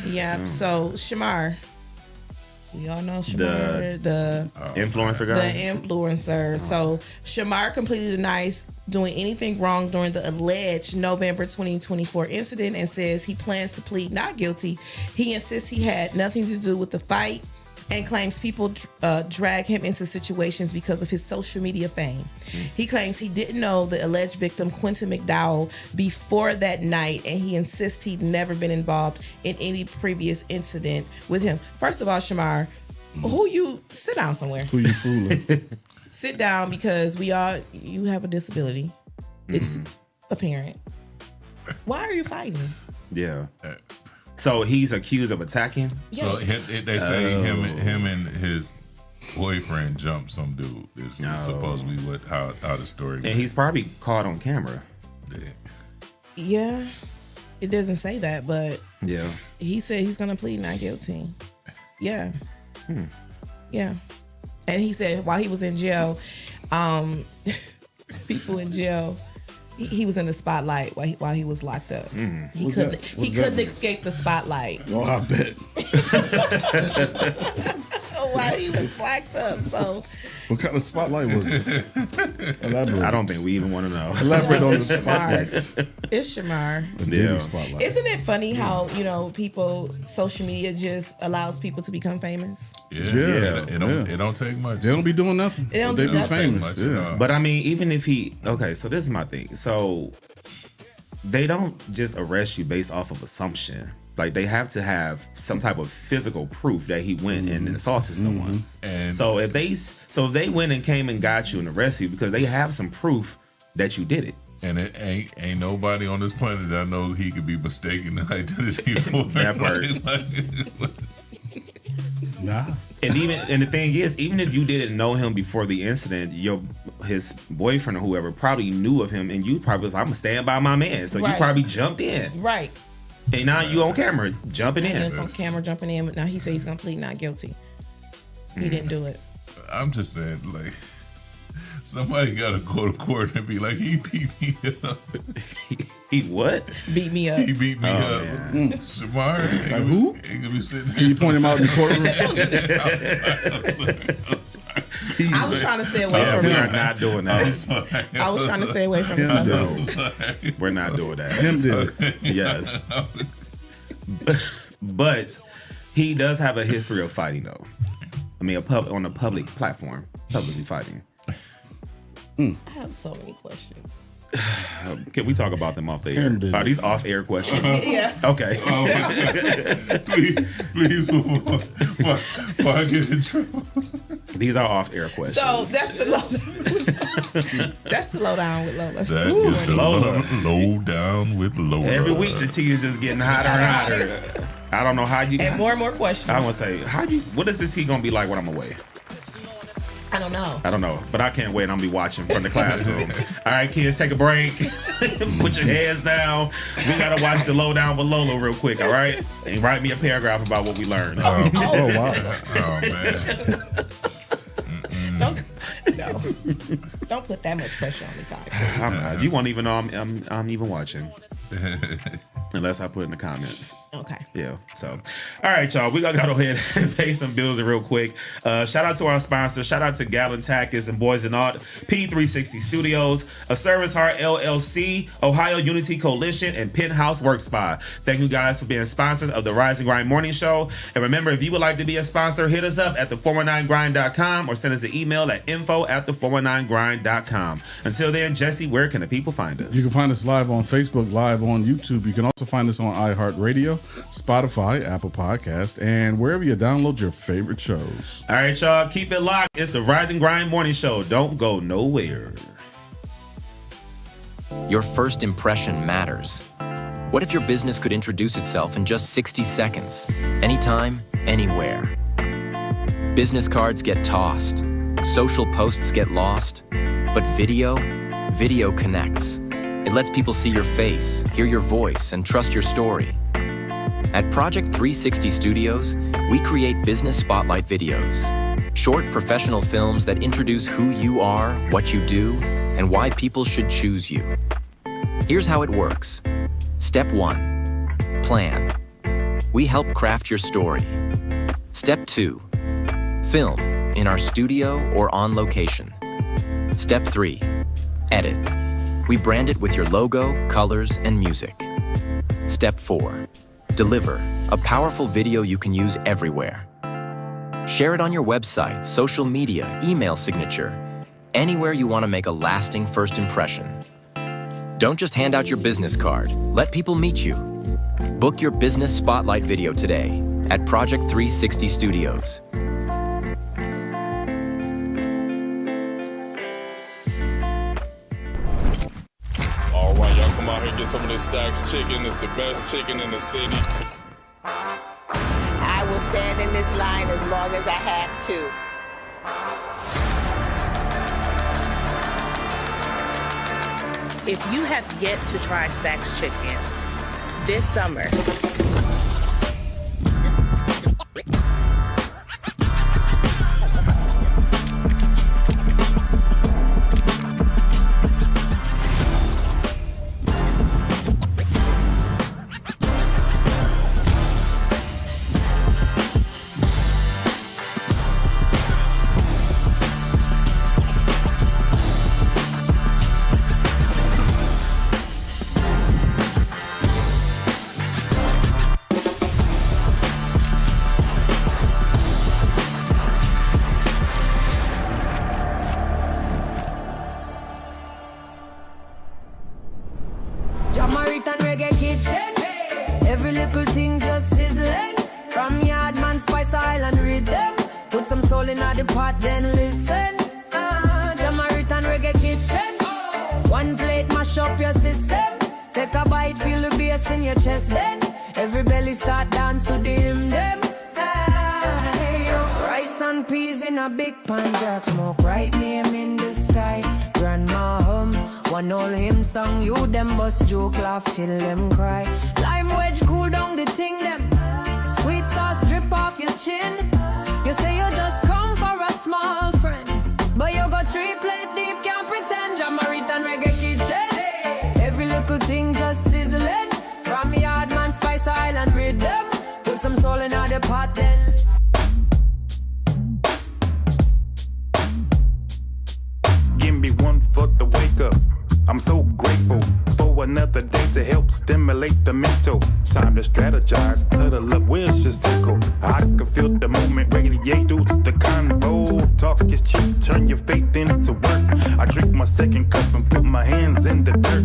yeah. So Shamar, we all know Shamar, the Influencer the guy? influencer. So Shamar completely denies doing anything wrong during the alleged November 2024 incident and says he plans to plead not guilty. He insists he had nothing to do with the fight and claims people drag him into situations because of his social media fame. He claims he didn't know the alleged victim, Quentin McDowell, before that night, and he insists he'd never been involved in any previous incident with him. First of all, Shamar, sit down somewhere. Who you fooling? Sit down because you have a disability. It's apparent. Why are you fighting? Yeah. So he's accused of attacking? So Yes. they say him and his boyfriend jumped some dude. This is supposed to be how the story And went. he's probably caught on camera. Yeah, it doesn't say that, but Yeah. he said he's gonna plead not guilty. Yeah. Yeah. And he said while he was in jail, people in jail, he was in the spotlight while he was locked up. He What's couldn't that? he What's couldn't that? escape the spotlight Oh, I bet. while he was locked up. So What kind of spotlight was it? Elaborate. I don't think we even want to know. Elaborate on the Smart. spotlight. it's Shamar. The Diddy Yeah. spotlight. Isn't it funny how, people, social media just allows people to become famous? Yeah. It don't take much. They don't be doing nothing. They don't They do be nothing. famous. Much Yeah. at all. But I mean, even if so this is my thing. So they don't just arrest you based off of assumption. Like they have to have some type of physical proof that he went and assaulted someone. And So if they went and came and got you and arrested you because they have some proof that you did it. and it ain't nobody on this planet that I know he could be mistaken the identity for. That part. Nah. And the thing is, even if you didn't know him before the incident, your his boyfriend or whoever probably knew of him, and you probably was like, I'm gonna stand by my man. So you Right. probably jumped in. Right. And now you on camera jumping in. On camera jumping in, but now he said he's gonna plead not guilty. He didn't do it. I'm just saying, like, somebody got to go to court and be like, he beat me up. He what? Beat me up. He beat me up. Shamar, Like who? ain't gonna be sitting Can you there. point him out in the courtroom? I'm sorry. I was trying to stay away Yeah, from we are him. not doing that. I was trying to stay away from Him him. did it. We're not doing that. Him did it. Yes. But he does have a history of fighting, though. I mean, on a public platform, publicly fighting. I have so many questions. Can we talk about them off the air? Him did Are it. these off-air questions? Yeah. Okay. please move on before I get in trouble. These are off-air questions. So that's the lowdown. That's the lowdown with Lola. That is the Lola. low down with Lola. Every week the tea is just getting hotter and hotter. I don't know how you. And more questions. I want to say, what is this tea gonna be like when I'm away? I don't know. I don't know, but I can't wait. I'm gonna be watching from the classroom. All right, kids, take a break. Put your heads down. We gotta watch the lowdown with Lola real quick. All right, and write me a paragraph about what we learned. Oh wow. Oh, man. Don't put that much pressure on me, Ty. I'm not. You won't even know I'm even watching. Unless I put in the comments. Okay. Yeah. So, all right, y'all. We gotta go ahead and pay some bills real quick. Shout out to our sponsors. Shout out to Gallon Tackers and Boys and Art, P360 Studios, A Service Heart LLC, Ohio Unity Coalition, and Penthouse Work Spa. Thank you guys for being sponsors of the Rise and Grind Morning Show. And remember, if you would like to be a sponsor, hit us up at the419grind.com or send us an email at info@the419grind.com. Until then, Jesse, where can the people find us? You can find us live on Facebook, live on YouTube. You can also find us on iHeartRadio, Spotify, Apple Podcast, and wherever you download your favorite shows. All right, y'all, keep it locked. It's the Rise and Grind Morning Show. Don't go nowhere. Your first impression matters. What if your business could introduce itself in just 60 seconds? Anytime, anywhere. Business cards get tossed. Social posts get lost. But video connects. It lets people see your face, hear your voice, and trust your story. At Project 360 Studios, we create business spotlight videos. Short professional films that introduce who you are, what you do, and why people should choose you. Here's how it works. Step 1, plan. We help craft your story. Step 2, film in our studio or on location. Step 3, edit. We brand it with your logo, colors, and music. Step 4, deliver a powerful video you can use everywhere. Share it on your website, social media, email signature, anywhere you want to make a lasting first impression. Don't just hand out your business card. Let people meet you. Book your business spotlight video today at Project 360 Studios. All right, y'all come out here and get some of this Stacks chicken. It's the best chicken in the city. I will stand in this line as long as I have to. If you have yet to try Stacks chicken this summer, Jamaican reggae kitchen. Every little thing just sizzling. From Yardman spice to Island rhythm. Put some soul in the pot, then listen. Jamaican reggae kitchen. One plate mash up your system. Take a bite, feel the bass in your chest. Then every belly start dance to the hymn them. Rice and peas in a big pan, jack smoke, right name in the sky. Grandma hum, one old hymn song, you them must joke, laugh till them cry. Lime wedge cool down the thing them, sweet sauce drip off your chin. You say you just come for a small friend, but you got 3 plate deep, can't pretend. Jamaican reggae kitchen, every little thing just sizzling. From yard man spice to island rhythm, put some soul in the pot then. Give me one for the wake up. I'm so grateful for another day to help stimulate the mental. Time to strategize, huddle up, where's your circle? I can feel the movement radiate through the convo. Talk is cheap, turn your faith into work. I drink my second cup and put my hands in the dirt.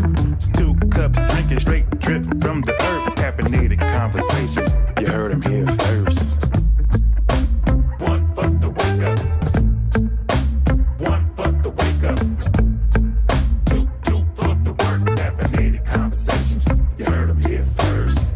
2 cups, drinking straight drip from the earth. Caffeinated conversations, you heard them here first. One for the wake up. One for the wake up. Two for the work. Caffeinated conversations, you heard them here first.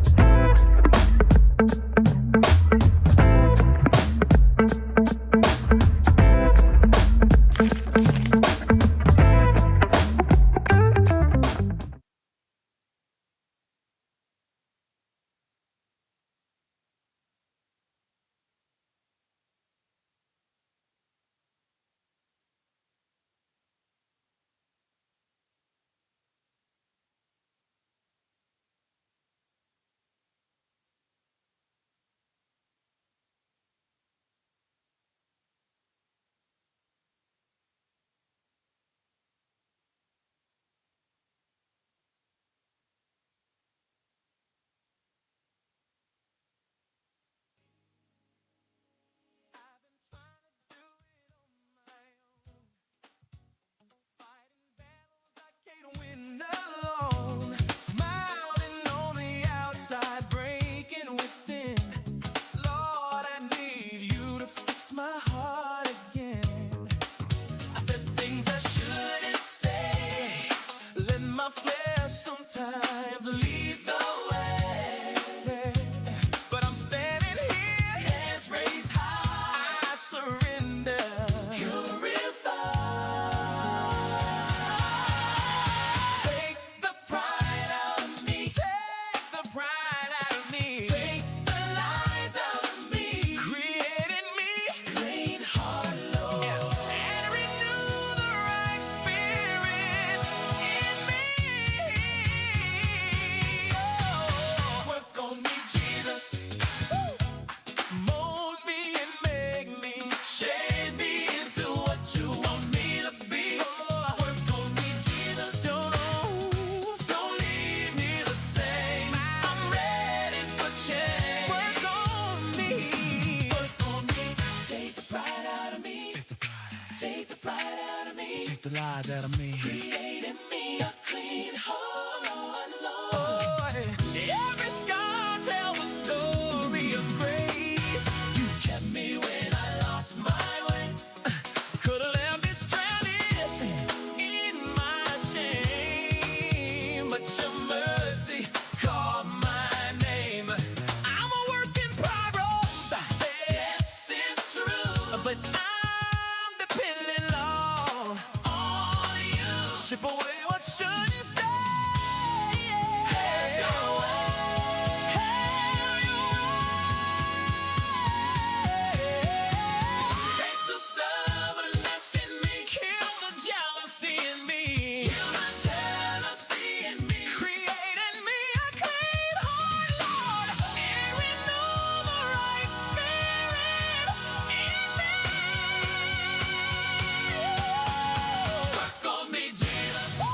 Sometimes lead the way, but I'm standing here, hands raised high. I surrender, purify. Take the pride out of me, take the pride out of me, take the lies out of me, create in me clean heart, Lord, and renew the right spirit in me. Work on me, Jesus. Mold me and make me, shape me into what you want me to be. Work on me, Jesus. Don't leave me the same. I'm ready for change. Work on me. Work on me. Take the pride out of me. Take the pride. Take the pride out of me. Take the lies out of me. Create in me a clean heart, Lord. Every scar tells a story of grace. You kept me when I lost my way. Could have left me stranded in my shame, but your mercy called my name. I'm a work in progress. Yes, it's true, but I'm depending on you. Ship away what shouldn't stay. Have your way. Have your way. Break the stubbornness in me. Kill the jealousy in me. Kill the jealousy in me. Create in me a clean heart, Lord, and renew the right spirit in me. Work on me, Jesus.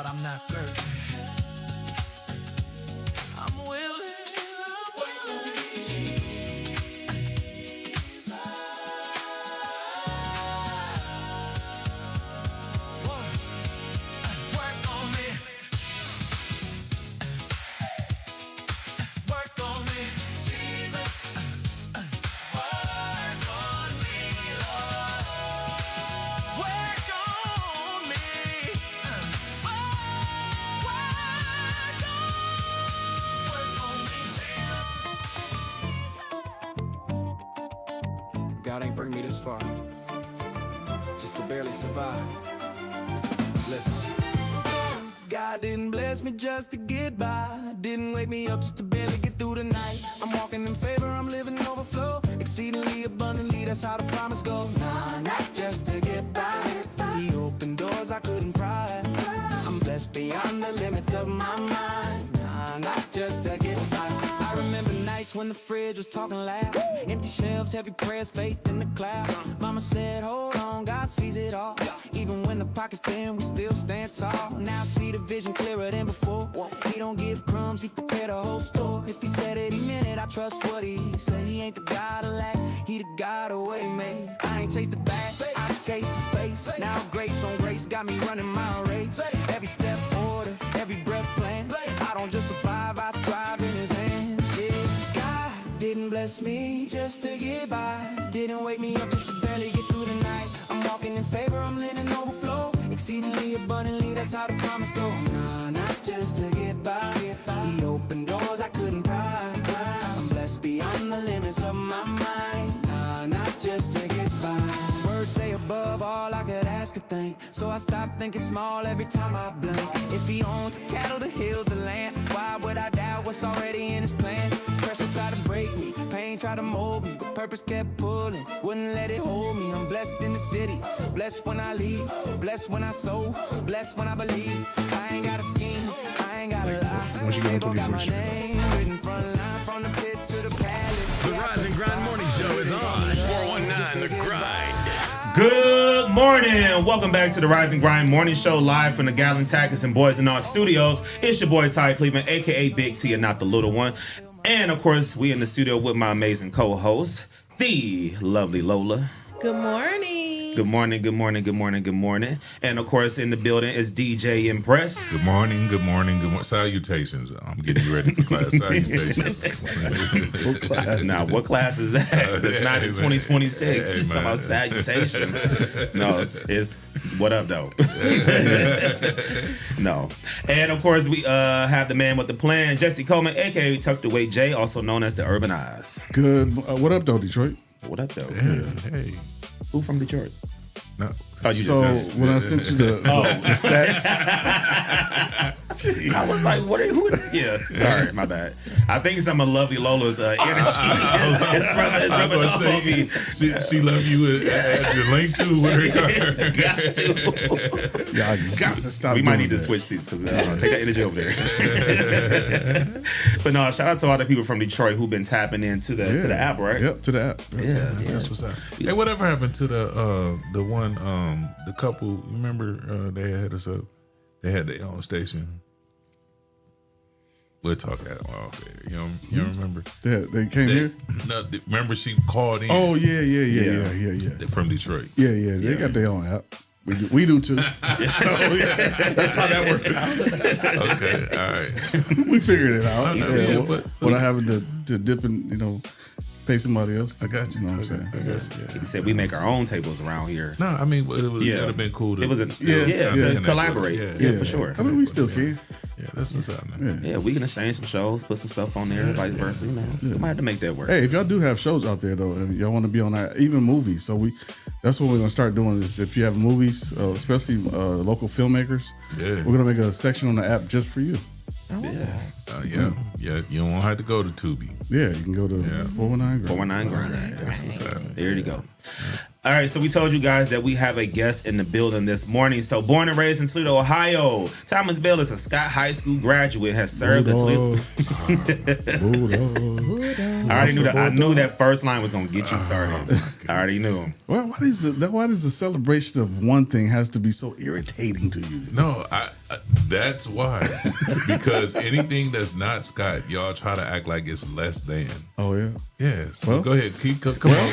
Lord, I'm not perfect. I'm willing. Work on me, Jesus. Work on me. Work on me, Jesus. Work on me, Lord. Work on me. God ain't bring me this far just to barely survive. Listen. God didn't bless me just to get by. Didn't wake me up just to barely get through the night. I'm walking in favor, I'm living overflow. Exceedingly abundantly, that's how the promise goes. Nah, not just to get by. He opened doors I couldn't pry. I'm blessed beyond the limits of my mind. Nah, not just to get by. I remember nights when the fridge was talking loud. Empty shelves, heavy prayers, faith in the clouds. Mama said, hold on, God sees it all. Even when the pocket's thin, we still stand tall. Now I see the vision clearer than before. He don't give crumbs, he prepared a whole store. If he said it, he meant it, I trust what he said. He ain't the God of lack, he the God of way made. I ain't chased the bag, I chased his face. Now grace on grace got me running my race. Every step order, every breath plan. I don't just survive, I thrive in his hands. Yeah, God didn't bless me just to get by. Didn't wake me up just to barely get through the night. I'm walking in favor, I'm living overflow. Exceedingly abundantly, that's how the promise goes. Nah, not just to get by. He opened doors I couldn't pry. I'm blessed beyond the limits of my mind. Nah, not just to get by. Words say above all I could ask or think. So I stopped thinking small every time I blink. If he owns the cattle, the hills, the land, why would I doubt what's already in his plan? Pressure tried to break me, pain tried to mold me, but purpose kept pulling, wouldn't let it hold me. I'm blessed in the city, blessed when I leave, blessed when I sow, blessed when I believe. I ain't got a scheme, I ain't got a lie. Once you go into got my the name written front line from the pit to the palace. The Rise and Grind Morning Show is on. 419 The Grind. Good morning. Welcome back to the Rise and Grind Morning Show, live from the Gallon Tackers and Boys and Art Studios. It's your boy Ty Cleveland, aka Big T and not the little one. And of course, we in the studio with my amazing co-host, the lovely Lola. Good morning. Good morning, good morning, good morning, good morning. And of course, in the building is DJ Impress. Good morning, good morning, good morning. Salutations. I'm getting you ready for class. Salutations. What class? Now, what class is that? It's not in 2026. It's talking about salutations. No, it's what up, though? No. And of course, we have the man with the plan, Jesse Coleman, aka Tucked Away J, also known as the Urban Eyes. Good. What up, though, Detroit? What up, though? Yeah, hey. Who from Detroit? No. Oh, you So just said. when I sent you the stats, I was like, what? Who? Yeah, sorry, my bad. I think some of Lovely Lola's energy. It's rubbing off on me. She left you at the link too with her car. Got to. y'all got to stop. We might doing need to that. switch seats because take that energy over there. But no, shout out to all the people from Detroit who've been tapping into the app, right? Yep, to the app. Yeah, That's what's up. Hey, whatever happened to the one the couple? You remember they had us up? They had their own station. We'll talk that off there. You remember? They came here. No, remember she called in. Oh yeah. They're from Detroit. Yeah. They got their own app. We do too. So, yeah, that's how that worked out. Okay, all right. We figured it out. But without having to dip in, pay somebody else. I got you. You know what I'm saying? I got you. He said we make our own tables around here. No, I mean it would have been cool to. It was to connect collaborate. with Yeah, for sure. I mean, we still can. Yeah, that's what's happening. Yeah, we can exchange some shows, put some stuff on there, vice versa. We might have to make that work. Hey, if y'all do have shows out there though, and y'all want to be on our even movies, that's what we're gonna start doing. Is if you have movies, especially local filmmakers, we're gonna make a section on the app just for you. Yeah. You don't have to go to Tubi. Yeah, you can go to 419 Grind. There you go. All right, so we told you guys that we have a guest in the building this morning. So born and raised in Toledo, Ohio, Thomas Bell is a Scott High School graduate, has served the Toledo. I knew that first line was gonna get you started. I already knew. Well, why does the celebration of one thing has to be so irritating to you? No, That's why. Because anything that's not Scott, y'all try to act like it's less than. Oh yeah. Yes. Well, go ahead. Come on.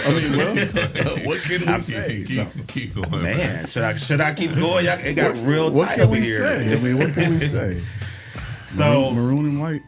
What can we say? Keep going. Man, should I keep going? Y'all, it got real What tight can over we here. say? I mean, what can we say? So maroon and white.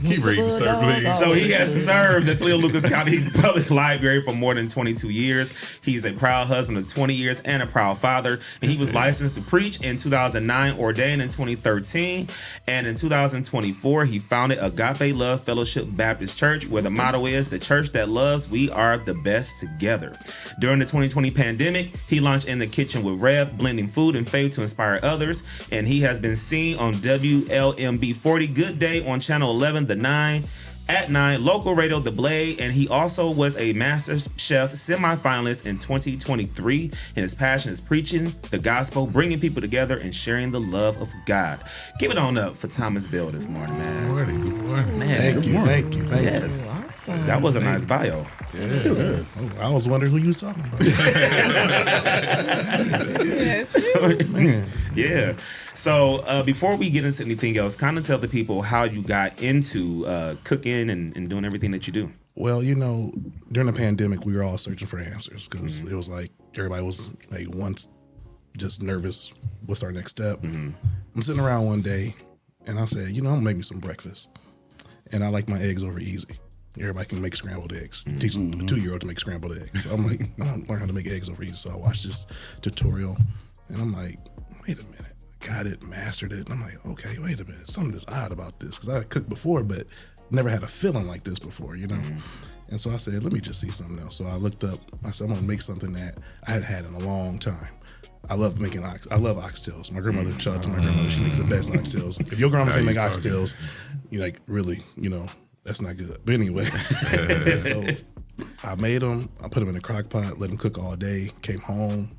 Keep reading, sir, please. So he has served the Toledo Lucas County Public Library for more than 22 years. He's a proud husband of 20 years and a proud father. And he was licensed to preach in 2009, ordained in 2013. And in 2024, he founded Agape Love Fellowship Baptist Church, where the motto is, the church that loves, we are the best together. During the 2020 pandemic, he launched In the Kitchen with Rev, blending food and faith to inspire others. And he has been seen on WLMB 40 Good Day on Channel 11, The 9, at 9, local radio The Blade, and he also was a Master Chef semifinalist in 2023. And his passion is preaching the gospel, bringing people together, and sharing the love of God. Give it on up for Thomas Bill this morning, man. Good morning. Man, Thank you. Yes. Awesome. That was a nice bio. Yes. Oh, I was wondering who you was talking about. Yes, you. Yeah. So before we get into anything else, kind of tell the people how you got into cooking and doing everything that you do. Well, you know, during the pandemic, we were all searching for answers because it was like everybody was like once just nervous. What's our next step? I'm sitting around one day and I said, you know, I'm gonna make me some breakfast. And I like my eggs over easy. Everybody can make scrambled eggs. Teach a 2-year-old to make scrambled eggs. So I'm like, I'm gonna learn how to make eggs over easy. So I watched this tutorial and I'm like, wait a minute. Got it, mastered it. And I'm like, okay, wait a minute. Something is odd about this because I had cooked before, but never had a feeling like this before, you know? And so I said, let me just see something else. So I looked up, I said, I'm gonna make something that I hadn't had in a long time. I love making I love oxtails. My grandmother, shout out to my grandmother, she makes the best oxtails. If your grandma can make oxtails, you like really, you know, that's not good. But anyway, so I made them, I put them in a crock pot, let them cook all day, came home,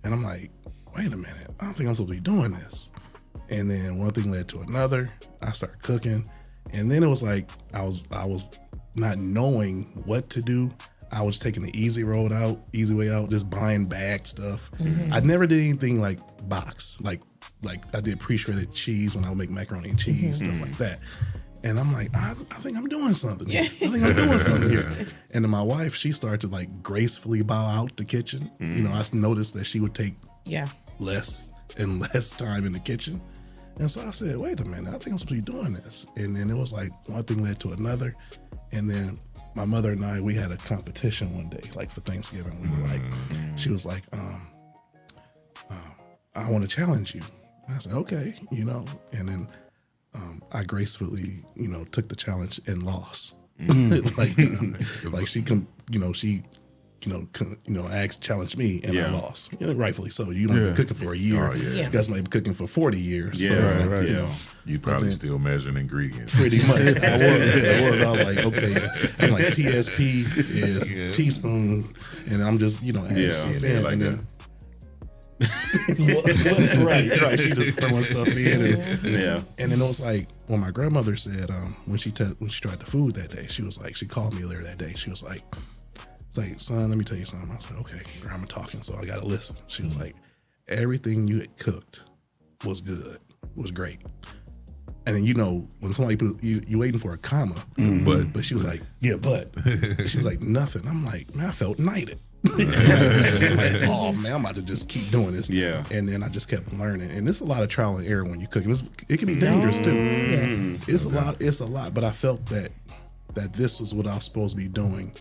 and I'm like, wait a minute, I don't think I'm supposed to be doing this. And then one thing led to another. I started cooking, and then it was like I was not knowing what to do. I was taking the easy way out, just buying bagged stuff. I never did anything like box, like I did pre-shredded cheese when I would make macaroni and cheese, stuff like that. And I'm like, I think I'm doing something here. And then my wife, she started to like gracefully bow out the kitchen. You know, I noticed that she would take less and less time in the kitchen. And so I said, wait a minute, I think I'm supposed to be doing this. And then it was like one thing led to another. And then my mother and I, we had a competition one day, like for Thanksgiving. We were like, she was like, I want to challenge you. And I said, okay, you know. And then I gracefully, you know, took the challenge and lost. like she challenged me and I lost. You know, rightfully so. You don't be cooking for a year. You guys might be cooking for 40 years. Yeah, so it's like, right. You know, you probably still measuring ingredients. Pretty much. I was like, okay. I'm like, TSP is teaspoon, and I'm just, you know, adding stuff in. Like and right. She just throwing stuff in, and then it was like when my grandmother said, when she tried the food that day, she was like, she called me later that day. She was like, son, let me tell you something. I was like, okay, grandma talking, so I gotta listen. She was like, everything you had cooked was good, was great. And then, you know, when somebody you waiting for a comma, but she was like, but she was like, nothing. I'm like, man, I felt knighted. I'm like, oh man, I'm about to just keep doing this. Yeah. And then I just kept learning. And it's a lot of trial and error when you cook. It can be dangerous too. Yes. It's a lot. But I felt that this was what I was supposed to be doing.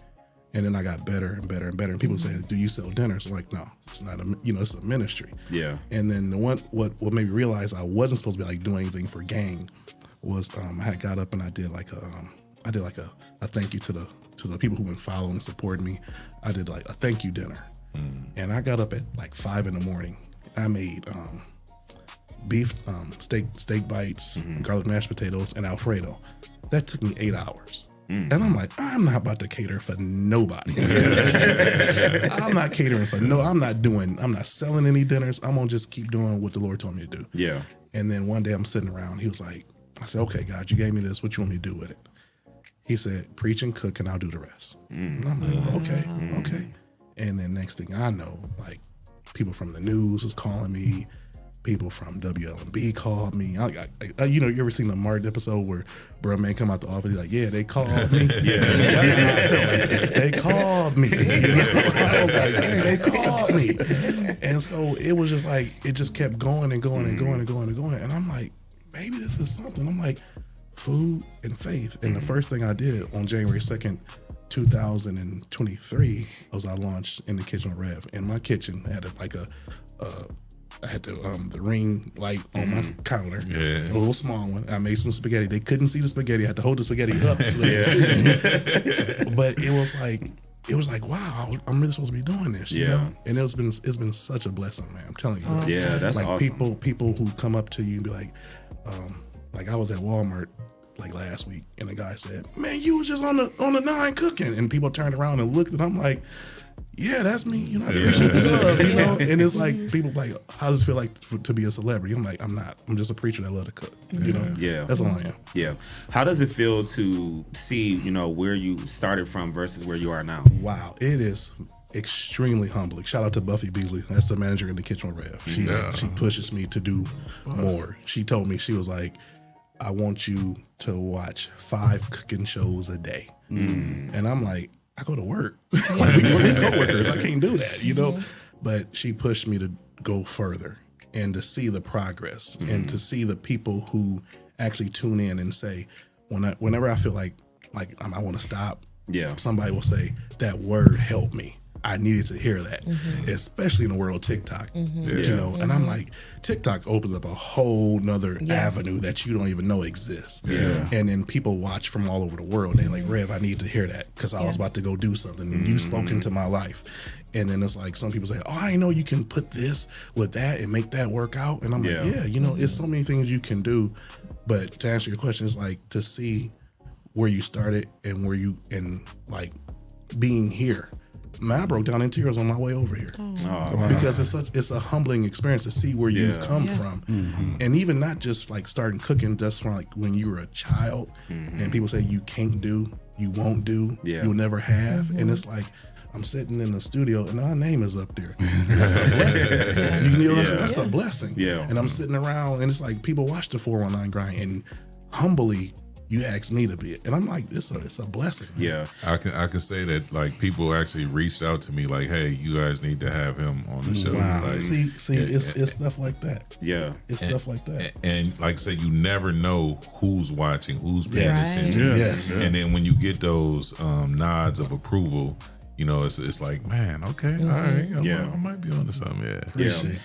And then I got better and better and better. And people say, do you sell dinners? I'm like, no, it's not it's a ministry. Yeah. And then what made me realize I wasn't supposed to be like doing anything for gain was I had got up and I did like a thank you to the people who've been following and supporting me. I did like a thank you dinner. And I got up at like 5 a.m. I made beef steak bites, garlic mashed potatoes, and Alfredo. That took me 8 hours. And I'm like, I'm not about to cater for nobody. I'm not catering for I'm not selling any dinners. I'm gonna just keep doing what the Lord told me to do. Yeah. And then one day I'm sitting around, he was like, I said, okay, God, you gave me this. What you want me to do with it? He said, preach and cook and I'll do the rest. And I'm like, okay. And then next thing I know, like people from the news was calling me, People from WLB called me. You know, you ever seen the Martin episode where bro man come out the office, he's like, yeah, they called me. That's how I felt. Like, they called me. You know? I was like, hey, they called me. And so it was just like, it just kept going and going and going and going and going. And I'm like, maybe this is something. I'm like, food and faith. And the first thing I did on January 2nd, 2023, was I launched In the Kitchen with Rev. In my kitchen, I had the ring light on my counter, a little small one. I made some spaghetti. They couldn't see the spaghetti. I had to hold the spaghetti up so they could see. But it was like, wow, I'm really supposed to be doing this, you know? And it's been such a blessing, man. I'm telling you. Awesome. Yeah, that's like awesome. People who come up to you and be like I was at Walmart like last week, and the guy said, "Man, you was just on the 9 cooking," and people turned around and looked, and I'm like, "Yeah, that's me." You know, love, you know. And it's like people like, "How does it feel like to be a celebrity?" I'm like, "I'm not. I'm just a preacher that love to cook." You know, that's all I am. Yeah. How does it feel to see, you know, where you started from versus where you are now? Wow, it is extremely humbling. Shout out to Buffy Beasley. That's the manager in the Kitchen with Rev. She pushes me to do more. She told me, she was like, I want you to watch 5 cooking shows a day. And I'm like, I go to work. Like, we're co-workers. I can't do that, you know? But she pushed me to go further and to see the progress and to see the people who actually tune in and say, whenever I feel like I want to stop, somebody will say, that word helped me. I needed to hear that, especially in the world of TikTok, you know? And I'm like, TikTok opens up a whole nother avenue that you don't even know exists. And then people watch from all over the world. And they're like, Rev, I need to hear that because I was about to go do something and you spoke into my life. And then it's like, some people say, oh, I know you can put this with that and make that work out. And I'm like, yeah, you know, it's so many things you can do. But to answer your question, it's like to see where you started and where you, and like being here. Man, I broke down in tears on my way over here because it's a humbling experience to see where you've come from, and even not just like starting cooking, just from like when you were a child, and people say you can't do, you won't do, you'll never have, and it's like I'm sitting in the studio and our name is up there. That's a blessing. You know what I'm saying? That's a blessing. And I'm sitting around and it's like people watch the 419 grind and humbly. You asked me to be it, and I'm like, it's a blessing. Man. I can say that like people actually reached out to me like, hey, you guys need to have him on the show. Wow. Like, see, it's stuff like that. It's stuff like that. And like I said, you never know who's watching, who's paying attention. And then when you get those nods of approval, you know, it's like, man, okay, all right, I might be on to something.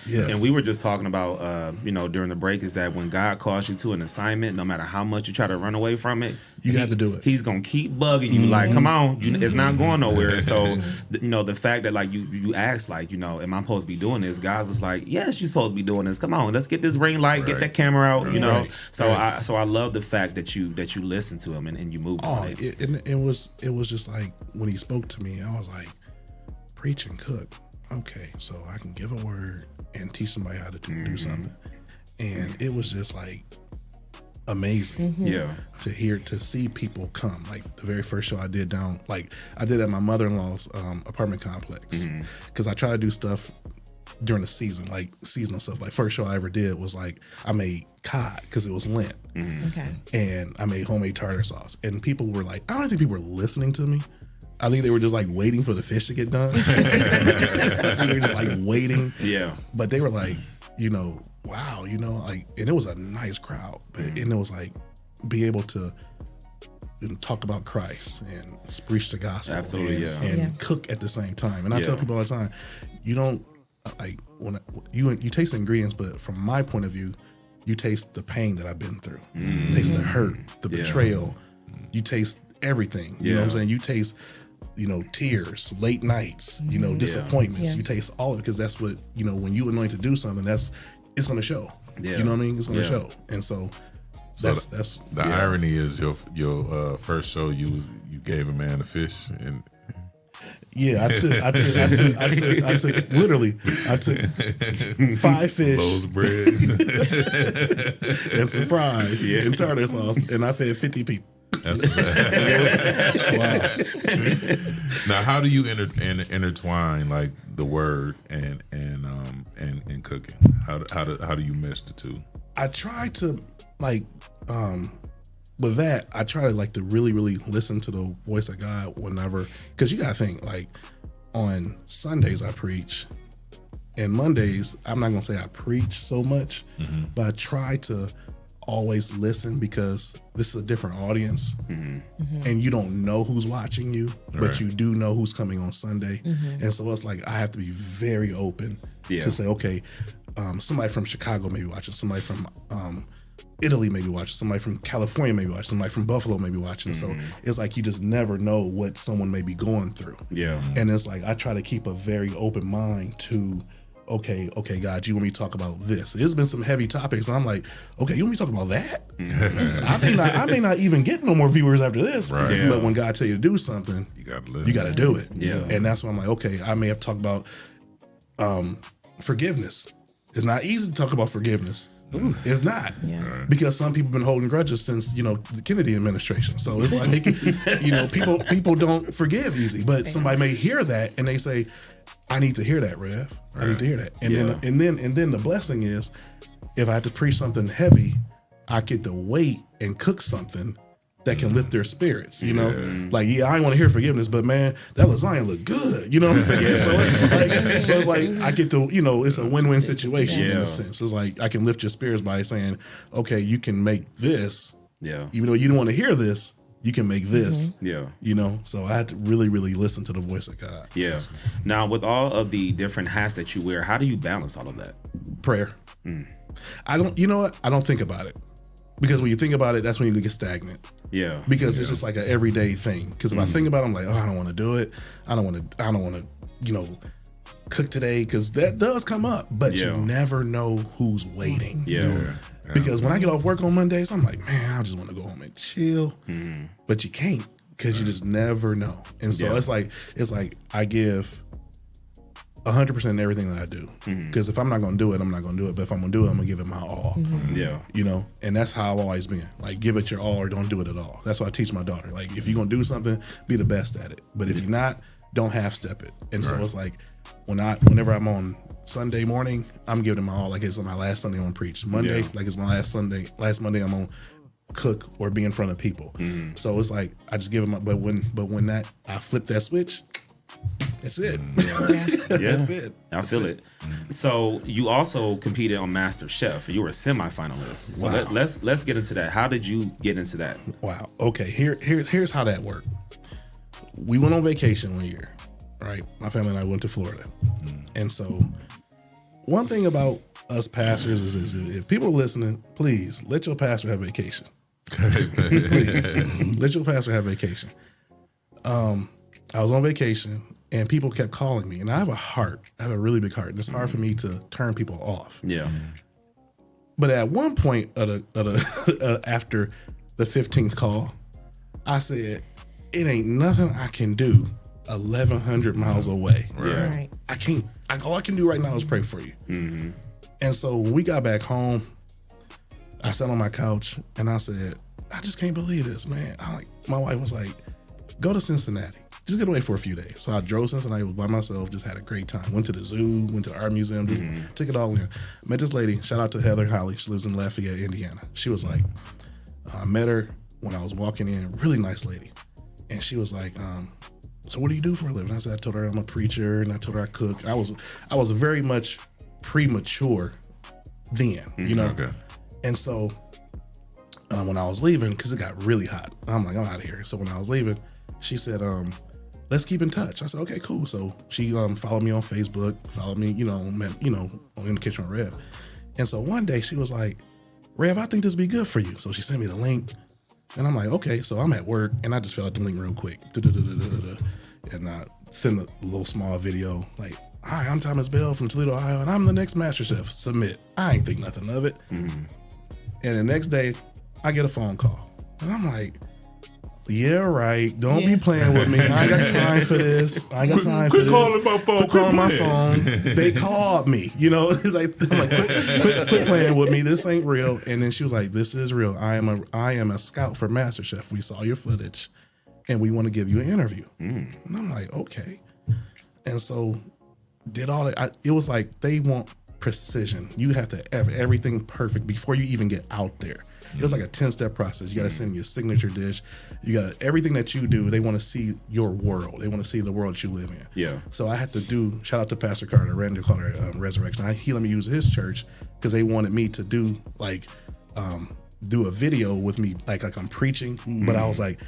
And we were just talking about, you know, during the break, is that when God calls you to an assignment, no matter how much you try to run away from it, you have to do it. He's gonna keep bugging you, like, come on, it's not going nowhere. So, you know, the fact that like you asked, like, you know, am I supposed to be doing this? God was like, yes, you're supposed to be doing this. Come on, let's get this ring light, get that camera out, you know. So I love the fact that you listen to him and you move on it. It was just like when he spoke to me, I was like, preach and cook. Okay, so I can give a word and teach somebody how to do something. And it was just like amazing. To see people come. Like the very first show I did at my mother-in-law's apartment complex. Because I try to do stuff during the season, like seasonal stuff. Like first show I ever did was like I made cod because it was Lent. And I made homemade tartar sauce. And people were like, I don't think people were listening to me. I think they were just like waiting for the fish to get done. They were just like waiting. But they were like, you know, wow, you know, like, and it was a nice crowd. But and it was like be able to talk about Christ and preach the gospel. And cook at the same time. And I tell people all the time, you don't like when you taste the ingredients, but from my point of view, you taste the pain that I've been through. You taste the hurt, the betrayal. You taste everything. You know what I'm saying? You taste, you know, tears, late nights, you know, disappointments. You taste all of it because that's what, you know, when you anoint to do something, it's going to show. You know what I mean? It's going to show. And so that's the irony is your first show you gave a man a fish and. Yeah, I took literally 5 fish, loaves of bread, and some fries and tartar sauce, and I fed 50 people. That's wow. Now, how do you intertwine like the word and cooking? How do you mesh the two? I try to like with that, I try to like to really listen to the voice of God whenever, because you gotta think like on Sundays I preach, and Mondays I'm not gonna say I preach so much, but I try to always listen because this is a different audience, and you don't know who's watching you, but you do know who's coming on Sunday, and so it's like I have to be very open to say, okay, somebody from Chicago may be watching, somebody from Italy may be watching, somebody from California may be watching, somebody from Buffalo may be watching. So it's like you just never know what someone may be going through. Yeah. And it's like I try to keep a very open mind to, okay, God, you want me to talk about this? There's been some heavy topics, and I'm like, okay, you want me to talk about that? I may not even get no more viewers after this. Right. Yeah. But when God tell you to do something, you gotta do it. Yeah. And that's when I'm like, okay, I may have to talk about forgiveness. It's not easy to talk about forgiveness. Ooh. It's not, because some people have been holding grudges since the Kennedy administration. So it's like people don't forgive easy. But somebody may hear that and they say, "I need to hear that, Rev. I need to hear that." And then the blessing is, if I have to preach something heavy, I get to wait and cook something that can lift their spirits. Like I want to hear forgiveness, but man, that lasagna look good. You know what I'm saying? So it's like I get to, it's a win-win situation in a sense. It's like I can lift your spirits by saying, okay, you can make this. Yeah. Even though you don't want to hear this, you can make this. Yeah. So I had to really listen to the voice of God. Yeah. Now, with all of the different hats that you wear, how do you balance all of that? Prayer. I don't. You know what? I don't think about it. Because when you think about it, that's when you get stagnant. Yeah. Because it's just like an everyday thing. Because if I think about it, I'm like, oh, I don't want to do it. I don't want to, cook today. Because that does come up. But you never know who's waiting. Yeah. Because when I get off work on Mondays, I'm like, man, I just want to go home and chill. But you can't, because you just never know. And so it's like I give 100% in everything that I do. Because if I'm not going to do it, I'm not going to do it. But if I'm going to do it, I'm going to give it my all. Yeah. And that's how I've always been. Like, give it your all or don't do it at all. That's what I teach my daughter. Like, if you're going to do something, be the best at it. But if you're not, don't half step it. And so it's like, whenever I'm on Sunday morning, I'm giving it my all. Like it's my last Sunday I'm going to preach. Monday, like it's my last Monday I'm going to cook or be in front of people. So it's like, I just give it but when I flip that switch, that's it. That's it. I feel it. So you also competed on Master Chef. You were a semifinalist. So let's get into that. How did you get into that? Wow. Okay. Here's how that worked. We went on vacation one year, right? My family and I went to Florida, and so one thing about us pastors is if people are listening, please let your pastor have vacation. Please let your pastor have vacation. I was on vacation and people kept calling me, and I have a heart. I have a really big heart. And it's hard for me to turn people off. Yeah. But at one point after the 15th call, I said, it ain't nothing I can do 1,100 miles away. Right. I can't. All I can do right now is pray for you. And so when we got back home, I sat on my couch and I said, I just can't believe this, man. My wife was like, go to Cincinnati. Just get away for a few days. So I drove Cincinnati by myself, just had a great time. Went to the zoo, went to the art museum, just took it all in. Met this lady, shout out to Heather Holly. She lives in Lafayette, Indiana. She was like, I met her when I was walking in, really nice lady. And she was like, so what do you do for a living? I said, I told her I'm a preacher, and I told her I cook. I was very much premature then, Okay. And so when I was leaving, because it got really hot, I'm like, I'm out of here. So when I was leaving, she said, let's keep in touch. I said, okay, cool. So she followed me on Facebook, followed me, on In the Kitchen with Rev. And so one day she was like, Rev, I think this would be good for you. So she sent me the link. And I'm like, okay. So I'm at work, and I just filled out the link real quick. And I sent a little small video like, hi, I'm Thomas Bell from Toledo, Ohio, and I'm the next Master Chef. Submit. I ain't think nothing of it. And the next day, I get a phone call. And I'm like, Yeah, right. Don't be playing with me. I ain't got time for this. I ain't got time for this. Quit calling my phone. Quit calling my phone. They called me. You know, it's like, I'm like, quit playing with me. This ain't real. And then she was like, this is real. I am a scout for MasterChef. We saw your footage and we want to give you an interview. And I'm like, okay. And so did all that. It was like they want precision. You have to have everything perfect before you even get out there. It was like a 10-step process. You got to send your signature dish. You got everything that you do. They want to see your world. They want to see the world you live in. Yeah. So I had to do. Shout out to Pastor Carter, Randy Carter, Resurrection. He let me use his church because they wanted me to do do a video with me like I'm preaching. But I was like,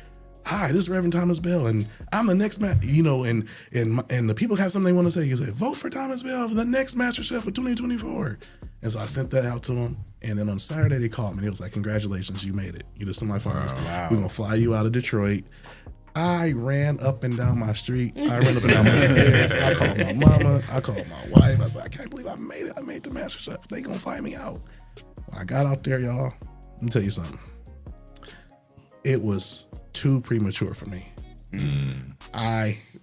hi, this is Reverend Thomas Bell, and I'm the next man. You know, and the people have something they want to say. You say, vote for Thomas Bell for the next MasterChef for 2024. And so I sent that out to them. And then on Saturday, they called me. It was like, congratulations, you made it. You the semifinals. Wow. We're going to fly you out of Detroit. I ran up and down my street. I ran up and down my stairs. I called my mama. I called my wife. I was like, I can't believe I made it. I made the MasterChef. They going to fly me out. When I got out there, y'all, let me tell you something. It was too premature for me.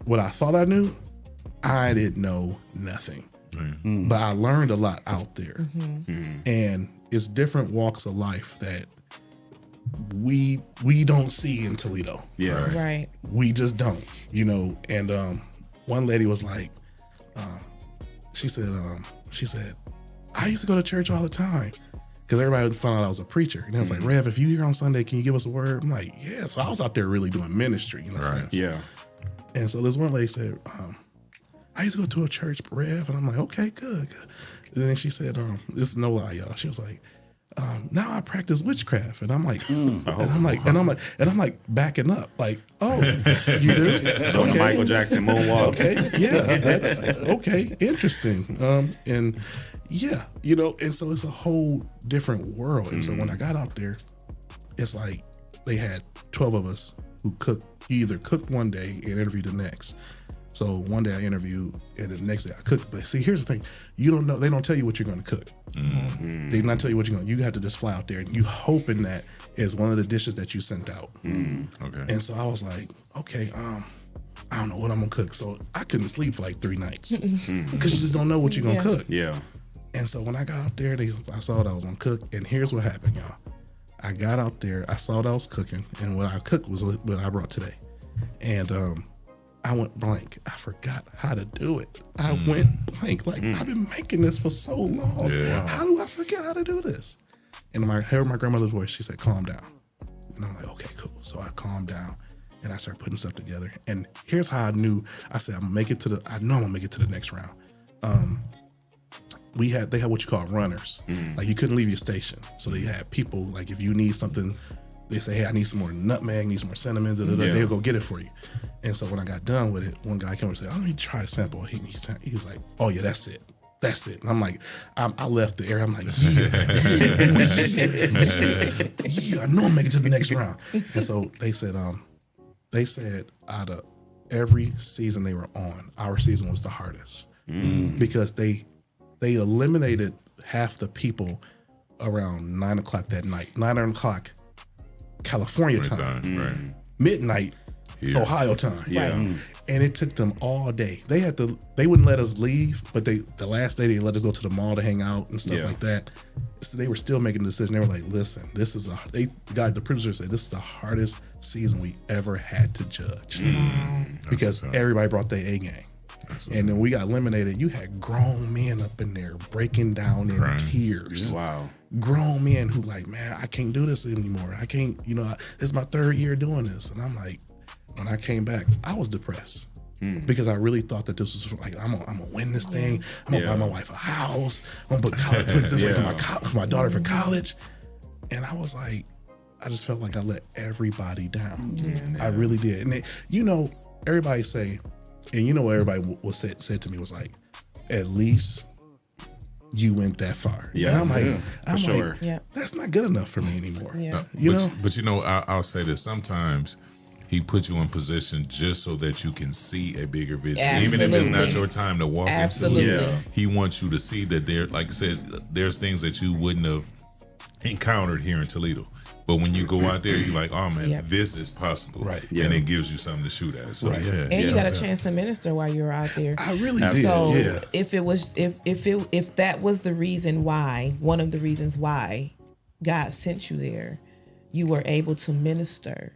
What I thought I knew, I didn't know nothing. But I learned a lot out there. And it's different walks of life that we don't see in Toledo. Yeah. Right. We just don't, you know. And one lady was like, she said, I used to go to church all the time. Because everybody found out I was a preacher. And I was like, Rev, if you here on Sunday, can you give us a word? I'm like, yeah. So I was out there really doing ministry, in a sense. Yeah. And so this one lady said, I used to go to a church, Rev. And I'm like, okay, good. And then she said, this is no lie, y'all. She was like, now I practice witchcraft. And I'm like, and I'm like backing up. Like, oh, you do? Okay. Michael Jackson moonwalk. Okay, yeah, that's okay, interesting. And yeah, you know, and so it's a whole different world. And so when I got out there, it's like they had 12 of us who either cooked one day and interviewed the next. So one day I interviewed, and the next day I cooked. But see, here's the thing: you don't know. They don't tell you what you're going to cook. They not tell you what you're going. You have to just fly out there, and you hoping that is one of the dishes that you sent out. Okay. And so I was like, okay, I don't know what I'm gonna cook. So I couldn't sleep for like 3 nights because you just don't know what you're gonna cook. Yeah. And so when I got out there, I saw that I was gonna cook, and here's what happened, y'all. I got out there, I saw that I was cooking, and what I cooked was what I brought today, and I went blank. I forgot how to do it. I went blank. Like, I've been making this for so long. Yeah. How do I forget how to do this? And I heard my grandmother's voice. She said, calm down. And I'm like, okay, cool. So I calmed down and I started putting stuff together. And here's how I knew. I said, I know I'm gonna make it to the next round. They had what you call runners. Like, you couldn't leave your station. So they had people, like, if you need something, they say, hey, I need some more nutmeg, need some more cinnamon, they'll go get it for you. And so when I got done with it, one guy came over and said, oh, let me try a sample. He was like, oh yeah, that's it. And I'm like, I left the area. I'm like, yeah, I know I'm making it to the next round. And so they said out of every season they were on, our season was the hardest because they eliminated half the people around 9 o'clock that night, 9 o'clock California time. Right. Midnight Here. Ohio time. Yeah. And it took them all day. They wouldn't let us leave, but the last day they let us go to the mall to hang out and stuff like that. So they were still making a decision. They were like, listen, the producer said, this is the hardest season we ever had to judge. Because everybody brought their A game. And then we got eliminated. You had grown men up in there breaking down in tears. Wow. Grown men who like, man, I can't do this anymore. I can't, this is my 3rd year doing this. And I'm like, when I came back, I was depressed because I really thought that this was like, I'm gonna win this thing. I'm gonna buy my wife a house. I'm gonna put this way for my daughter for college. And I was like, I just felt like I let everybody down. I really did. And everybody say, and what everybody said to me was like, at least you went that far. Yeah, I'm sure. like, that's not good enough for me anymore. Yeah. But I'll say this. Sometimes he puts you in position just so that you can see a bigger vision. Absolutely. Even if it's not your time to walk Absolutely. into it. He wants you to see that like I said, there's things that you wouldn't have encountered here in Toledo. But when you go out there, you're like, oh man, Yep. this is possible, Right? And it gives you something to shoot at. So Right. yeah, And you got a chance to minister while you were out there. I really did. So Yeah. if that was the reason why, one of the reasons why God sent you there, you were able to minister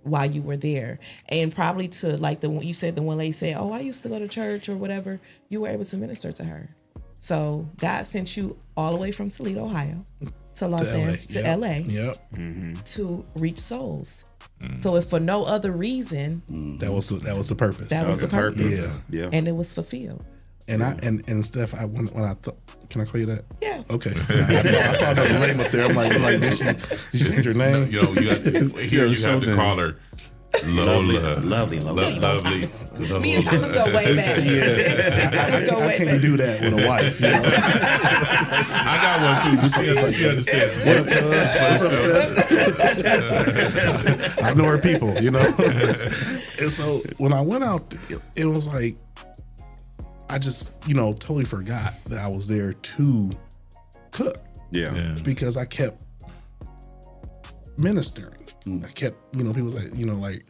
while you were there, and probably to like the you said the one lady said, "Oh, I used to go to church or whatever." You were able to minister to her. So God sent you all the way from Toledo, Ohio, to Los Angeles, to Yep. LA, Yep. to reach souls. So if for no other reason, That was the purpose. that was the purpose. Yeah. And it was fulfilled. And I and Steph, when I thought, can I call you that? Yeah. Okay. I saw the name up there. I'm like, did she change her name? You know, you have to, here you have to call her Lola. Lovely. Lovely. Me and Thomas go way back. I can't do that with a wife. You know? I got one too. But she understands. I know her people, you know. And so when I went out, it was like I just, totally forgot that I was there to cook. Yeah. Because I kept ministering. I kept, people like,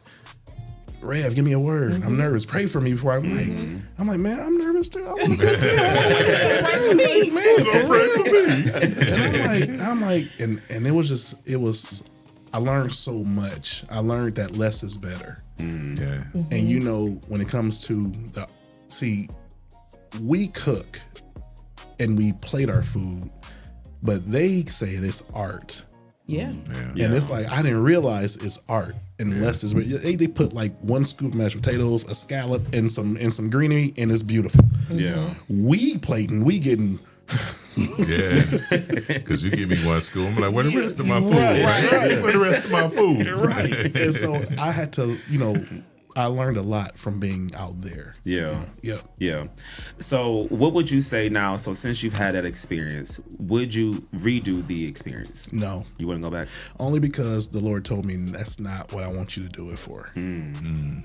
Rev, give me a word. I'm nervous. Pray for me before I'm like, man, I'm nervous too. I want to cook too. Pray for me. And I'm like, and it was I learned so much. I learned that less is better. Yeah. And when it comes to we cook and we plate our food, but they say it's art. Yeah. And it's like, I didn't realize it's art unless it's, they put like 1 scoop of mashed potatoes, a scallop, and some greenery, and it's beautiful. Yeah. We plating, we getting. Yeah. Because you give me 1 scoop, I'm like, where the rest of my food? Right. Where the rest of my food? Right. And so I had to, I learned a lot from being out there. Yeah. Yeah. Yeah. So what would you say now? So since you've had that experience, would you redo the experience? No. You wouldn't go back? Only because the Lord told me that's not what I want you to do it for.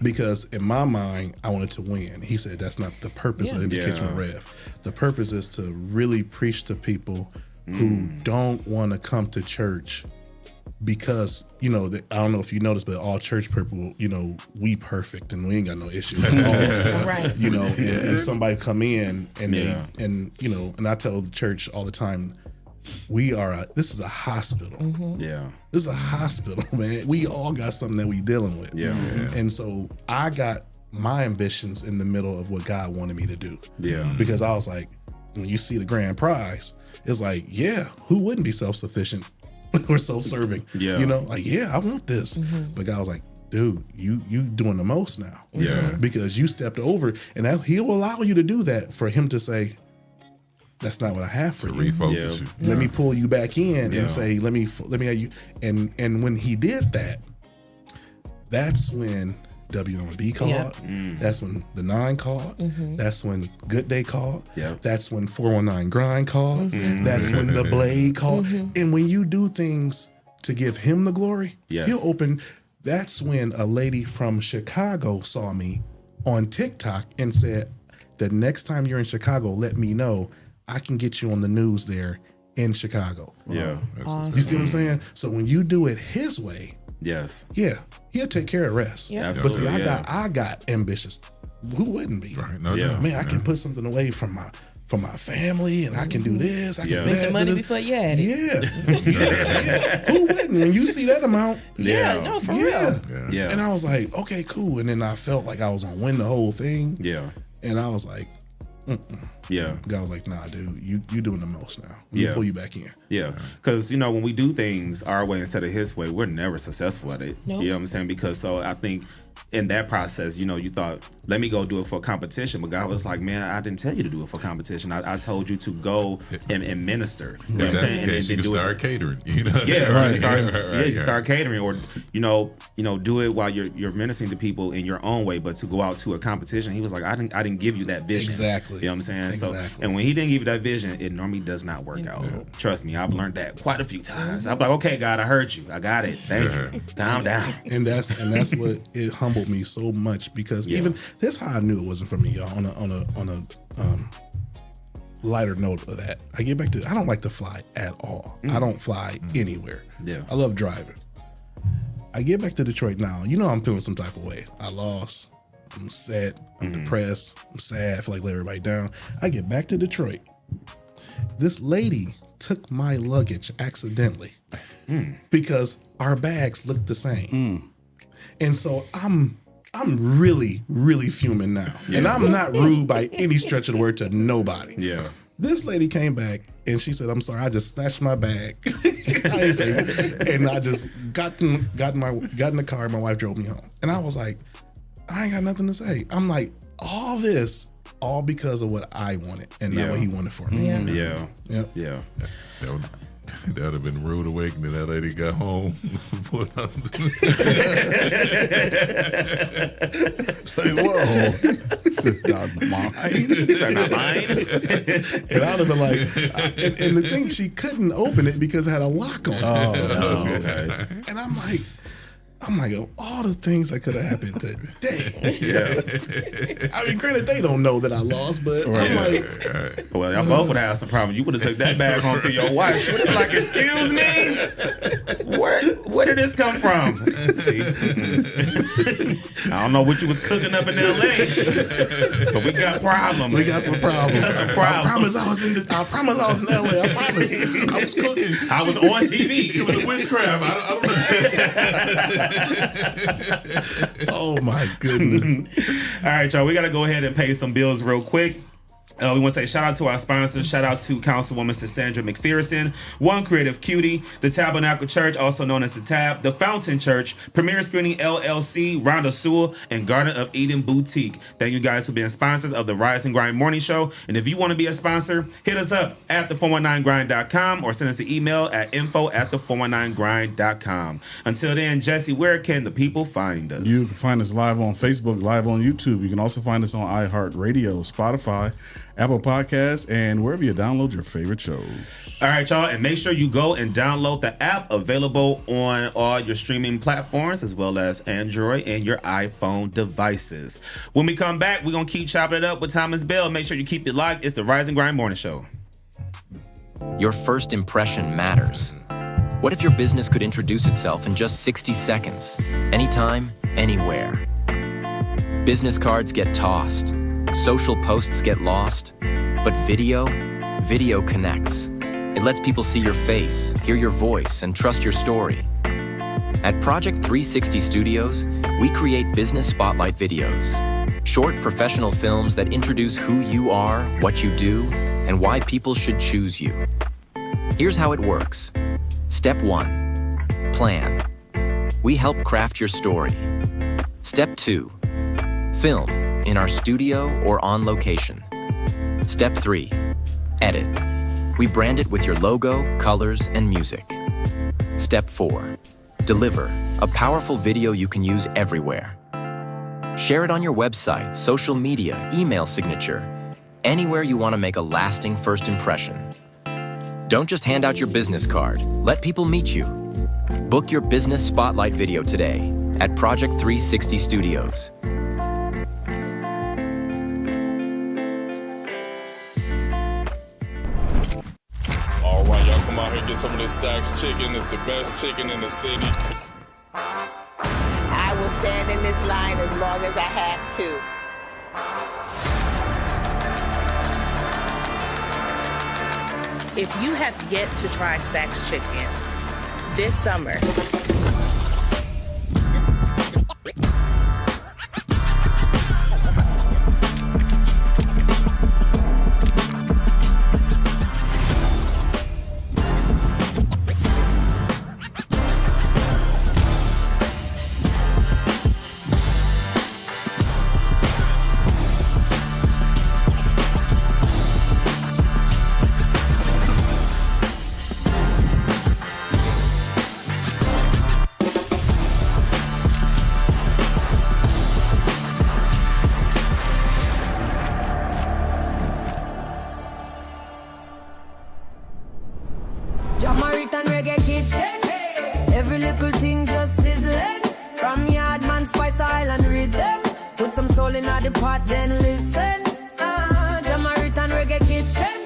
Because in my mind, I wanted to win. He said that's not the purpose of the Kitchen with Rev. The purpose is to really preach to people who don't want to come to church because, I don't know if you noticed, but all church people, we perfect and we ain't got no issues at all. Right. And somebody come in and and I tell the church all the time, this is a hospital. Yeah. This is a hospital, man. We all got something that we dealing with. Yeah. And so I got my ambitions in the middle of what God wanted me to do. Yeah. Because I was like, when you see the grand prize, it's like, yeah, who wouldn't be self-sufficient or self-serving? Yeah. I want this. But God was like, dude, you doing the most now. Yeah. Because you stepped over, and he'll allow you to do that for him to say, that's not what I have for To you. refocus you. Let me pull you back in Yeah. and say, let me have you. And when he did that, that's when WMB called. Yep. That's when the 9 called. That's when Good Day called. Yep. That's when 419 Grind called. That's when the Blade called. And when you do things to give him the glory, Yes. he'll open. That's when a lady from Chicago saw me on TikTok and said, the next time you're in Chicago, let me know. I can get you on the news there in Chicago. Yeah. Awesome. You see what I'm saying? So when you do it his way, Yes. yeah, he'll take care of the rest. Yeah. But see, Absolutely. I got ambitious. Who wouldn't be? Right. No, Yeah. no. Man, I can put something away from my family, and I can do this. I can Yeah. do Make that, the money da, da. before you had it. Yeah. Who wouldn't? When you see that amount, Yeah, no, for real. yeah. Yeah. And I was like, okay, cool. And then I felt like I was gonna win the whole thing. Yeah. And I was like, Yeah. God was like, nah, dude, you doing the most now. Let me Yeah. pull you back in. Yeah, because when we do things our way instead of his way, we're never successful at it. Nope. You know what I'm saying? Because so I think in that process, you thought, let me go do it for competition, but God was like, man, I didn't tell you to do it for competition. I told you to go and minister. You know If what I'm that's saying? the case, you And can do it. start catering. Yeah, Right. you start, Right. you start catering, or do it while you're ministering to people in your own way. But to go out to a competition, he was like, I didn't give you that vision. Exactly. You know what I'm saying? Exactly. So, and when he didn't give you that vision, it normally does not work out. Trust me, I've learned that quite a few times. I'm like, okay, God, I heard you, I got it. Thank you. Calm down. And that's what it humbled me so much, because even that's how I knew it wasn't for me, y'all. On a lighter note of that, I get back to, I don't like to fly at all. I don't fly anywhere. Yeah. I love driving. I get back to Detroit now. You know I'm feeling some type of way. I lost. I'm sad. I'm depressed. I'm sad. I feel like let everybody down. I get back to Detroit. This lady took my luggage accidentally because our bags look the same. And so I'm really, really fuming now. And I'm not rude by any stretch of the word to nobody. Yeah. This lady came back and she said, "I'm sorry, I just snatched my bag." And I just got in the car and my wife drove me home. And I was like, I ain't got nothing to say. I'm like, all this, all because of what I wanted and not what he wanted for me. Yeah. That would have been rude awakening. That lady got home. Like, whoa. This is not mine. These are not mine. And I would have been like, and the thing, she couldn't open it because it had a lock on it. Oh, no. Okay. And I'm like, of all the things that could have happened today. I mean, granted, they don't know that I lost, but I'm like, well, y'all both would have some problem. You would have took that bag home to your wife. She would have been like, "Excuse me, where did this come from?" See, I don't know what you was cooking up in L.A., but we got problems. We got some problems. Some problems. I promise I was in L.A. I promise. I was cooking. I was on TV. it was a witchcraft. I don't know. Oh my goodness. All right, y'all, we got to go ahead and pay some bills real quick. We want to say shout out to our sponsors. Shout out to Councilwoman Cassandra McPherson, One Creative Cutie, the Tabernacle Church, also known as the Tab, the Fountain Church, Premier Screening LLC, Rhonda Sewell, and Garden of Eden Boutique. Thank you guys for being sponsors of the Rise and Grind Morning Show. And if you want to be a sponsor, hit us up at the419grind.com or send us an email at info@the419grind.com. Until then, Jesse, where can the people find us? You can find us live on Facebook, live on YouTube. You can also find us on iHeartRadio, Spotify, Apple Podcasts, and wherever you download your favorite shows. All right, y'all, and make sure you go and download the app, available on all your streaming platforms as well as Android and your iPhone devices. When we come back, we're going to keep chopping it up with Thomas Bell. Make sure you keep it locked. It's the Rise and Grind Morning Show. Your first impression matters. What if your business could introduce itself in just 60 seconds? Anytime, anywhere. Business cards get tossed. Social posts get lost. But video connects. It lets people see your face, hear your voice, and trust your story. At Project 360 Studios, we create business spotlight videos. Short professional films that introduce who you are, what you do, and why people should choose you. Here's how it works. Step 1, plan. We help craft your story. Step 2, film in our studio or on location. Step 3, edit. We brand it with your logo, colors, and music. Step 4, deliver a powerful video you can use everywhere. Share it on your website, social media, email signature, anywhere you want to make a lasting first impression. Don't just hand out your business card. Let people meet you. Book your business spotlight video today at Project 360 Studios. All right, y'all come out here and get some of this Stacks chicken. It's the best chicken in the city. I will stand in this line as long as I have to. If you have yet to try Stacks chicken this summer, Jamaican reggae kitchen. Every little thing just sizzling. From Yardman spice to Island rhythm. Put some soul in the pot, then listen. Jamaican reggae kitchen.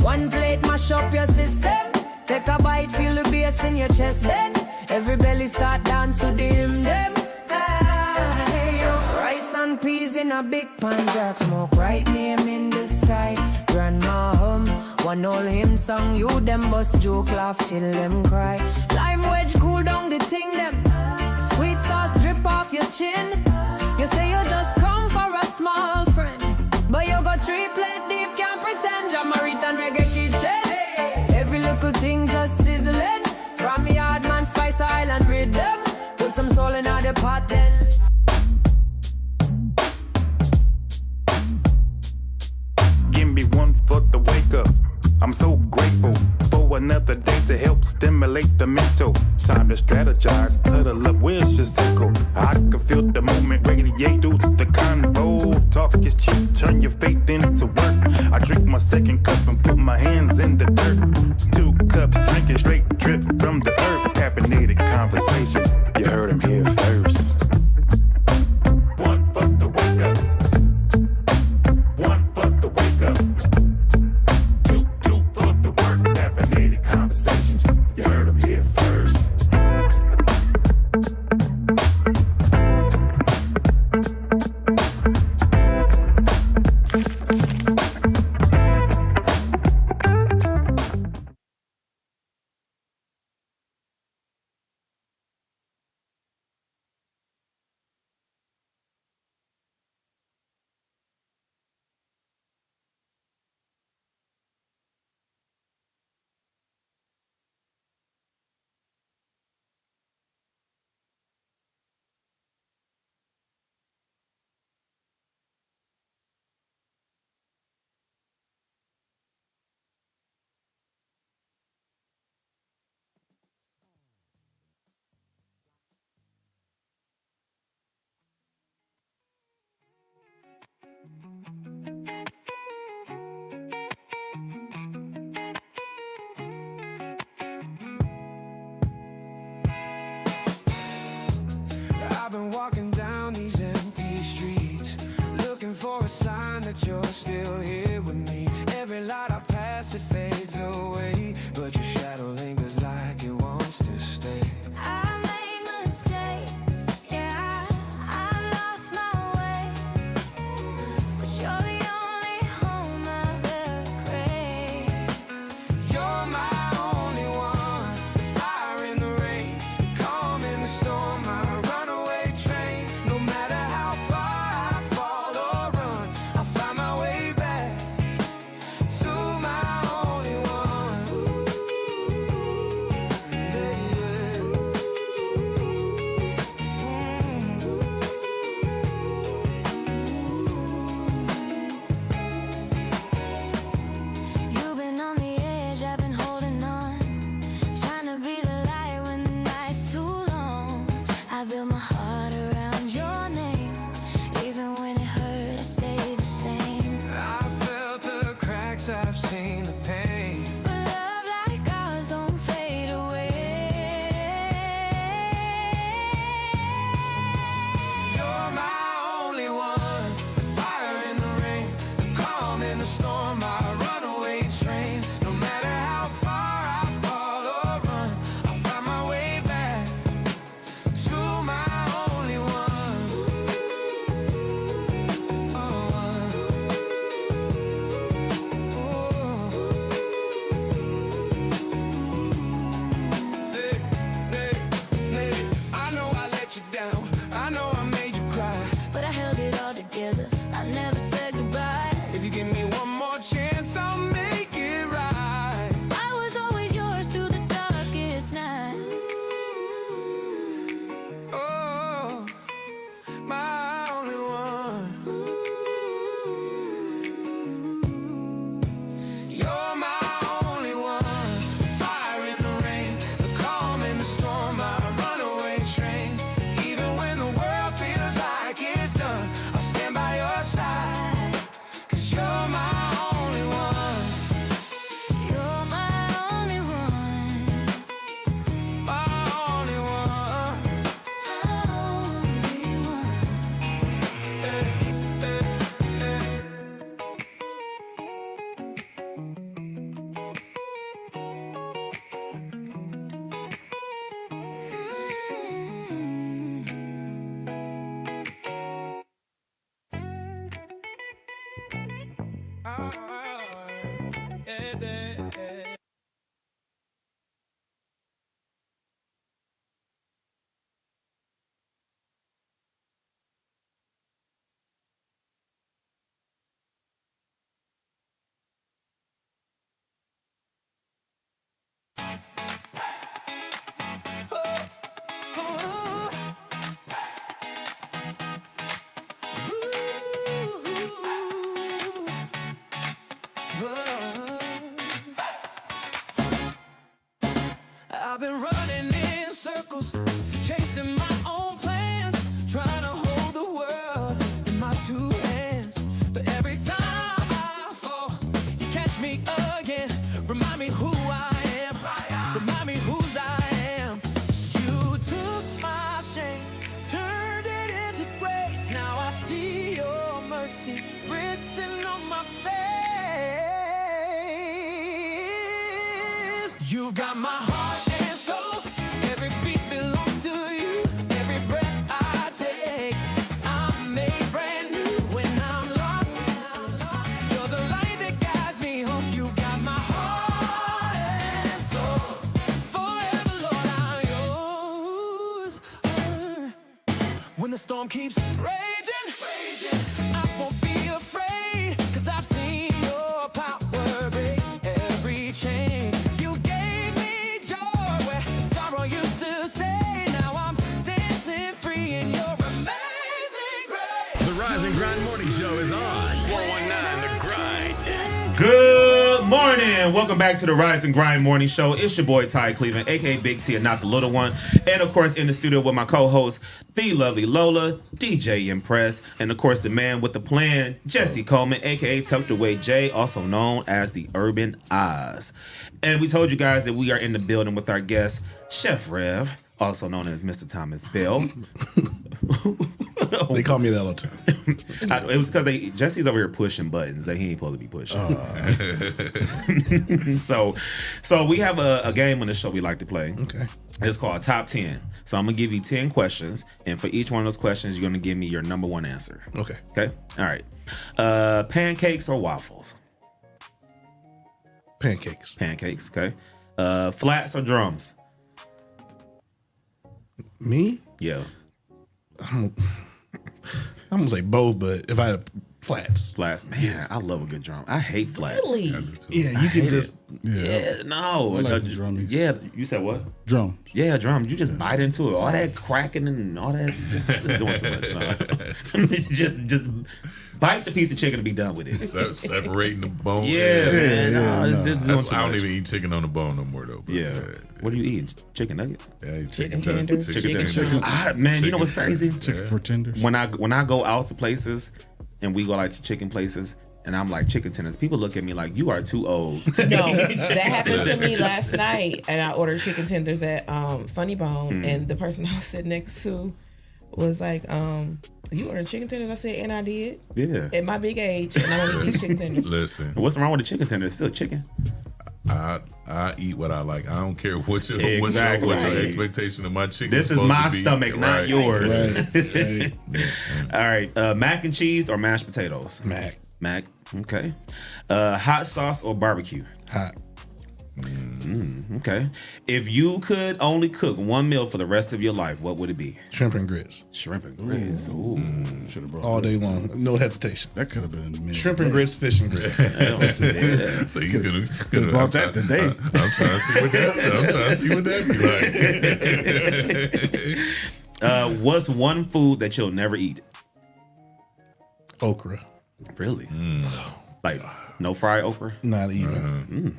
One plate mash up your system. Take a bite, feel the bass in your chest. Then every belly start dance to the hymn them. Hey, yo. Rice and peas in a big pan, jack smoke, right name in the sky. Grandma hum, one old hymn song. You them bust joke, laugh till them cry. Lime wedge cool down the thing them. Sweet sauce drip off your chin. You say you just come for a small friend, but you got triple deep, can't pretend. Jamarit and reggae kitchen. Every little thing just sizzling. From Yardman Spice Island rhythm. Put some soul in the pot then. Give me one foot to wake up. I'm so grateful for another day to help stimulate the mental. Time to strategize, huddle up, where's your circle? I can feel the movement radiate through the convo. Talk is cheap, turn your faith into work. I drink my second cup and put my hands in the dirt. 2 cups, drinking straight drip from the earth. Caffeinated conversations, you heard him here first. One foot to wake up. One foot to wake up. Conversations, you heard them here first. I've been walking down these empty streets, looking for a sign that you're still here with me. Every light I pass, it fades away, but your shadow lingers like it wants to stay. I made mistakes, yeah, I lost my way, but you're the only home I've ever craved. You're my only one, the fire in the rain, the calm in the storm, my runaway train. No matter how far I fall or run, I'll find my way back to my only one. Ooh, yeah. You've been on the edge, I've been holding on, trying to be the light when the night's too long. I built my heart around your name, even when it hurt, I stayed the same. I felt the cracks, I've seen the pain. But love like ours don't fade away. You're my only one, the fire in the rain, the calm in the storm, my runaway train. No matter how far I fall or run, I'll find my way back to my I've been running in circles, chasing my own plans, trying to hold the world in my two hands. But every time I fall, you catch me again. Remind me who I am, remind me whose I am. You took my shame, turned it into grace. Now I see your mercy written on my face. You've got my heart and soul, every beat belongs to you. Every breath I take, I'm made brand new. When I'm lost, you're the light that guides me home. You got my heart and soul, forever, Lord, I'm yours. When the storm keeps raging, I won't be afraid, 'cause I've seen your power break every chain. You gave me joy where sorrow used to stay. Now I'm dancing free in your amazing grace. The Rise and Grind Morning Show is on. 419 The Grind. Good morning. Welcome back to the Rise and Grind Morning Show. It's your boy Ty Cleveland, aka Big T and not the little one. And of course, in the studio with my co-host, the lovely Lola, DJ Impress, and of course the man with the plan, Jesse Coleman, aka Tucked Away J, also known as the Urban Oz. And we told you guys that we are in the building with our guest, Chef Rev, also known as Mr. Thomas Bell. They call me that all the time. It was because Jesse's over here pushing buttons that he ain't supposed to be pushing. So we have a game on the show we like to play. Okay. It's called Top 10. So I'm gonna give you 10 questions, and for each one of those questions, you're gonna give me your number one answer. Okay. Okay. All right. Pancakes or waffles? Pancakes. Pancakes. Okay. Flats or drums? Me? Yeah. I'm gonna say both, but if I had flats. Flats. Man, I love a good drum. I hate flats. Really? Yeah, you can just. Yeah, no. I like the drummies. Yeah, you said what? Drums. Yeah, drum. You just bite into it. All that cracking and all that just is doing too much. No. just bite the piece of chicken and be done with it. Separating the bone. Yeah, man. No, it's doing That's, too I don't much. even eat chicken on the bone no more though. But Yeah. What are you eating? Chicken nuggets? Yeah, I eat Chicken tenders. tenders. Chicken Chicken. Man, you know what's crazy? Chicken pretenders. When I go out to places and we go like to chicken places and I'm like chicken tenders, people look at me like you are too old. No, that happened to me last night, and I ordered chicken tenders at Funny Bone, and the person I was sitting next to was like, "You ordered chicken tenders?" I said, "And I did." Yeah. At my big age, and I want to eat these chicken tenders. Listen, What's wrong with the chicken tender? It's still chicken. I eat what I like. I don't care what your Exactly. what your expectation of my chicken. This is supposed my to be. stomach, not Right. yours. Right. All right. Mac and cheese or mashed potatoes? Mac. Mac. Okay. Hot sauce or barbecue? Hot. Okay. If you could only cook one meal for the rest of your life, what would it be? Shrimp and grits. Shrimp and grits. Ooh. Should have brought All day long. No hesitation. That could have been in the middle. Shrimp and grits, fish and grits. So you could have brought that today. I'm trying to see what that be like. What's one food that you'll never eat? Okra. Really? Like no fried okra? Not even.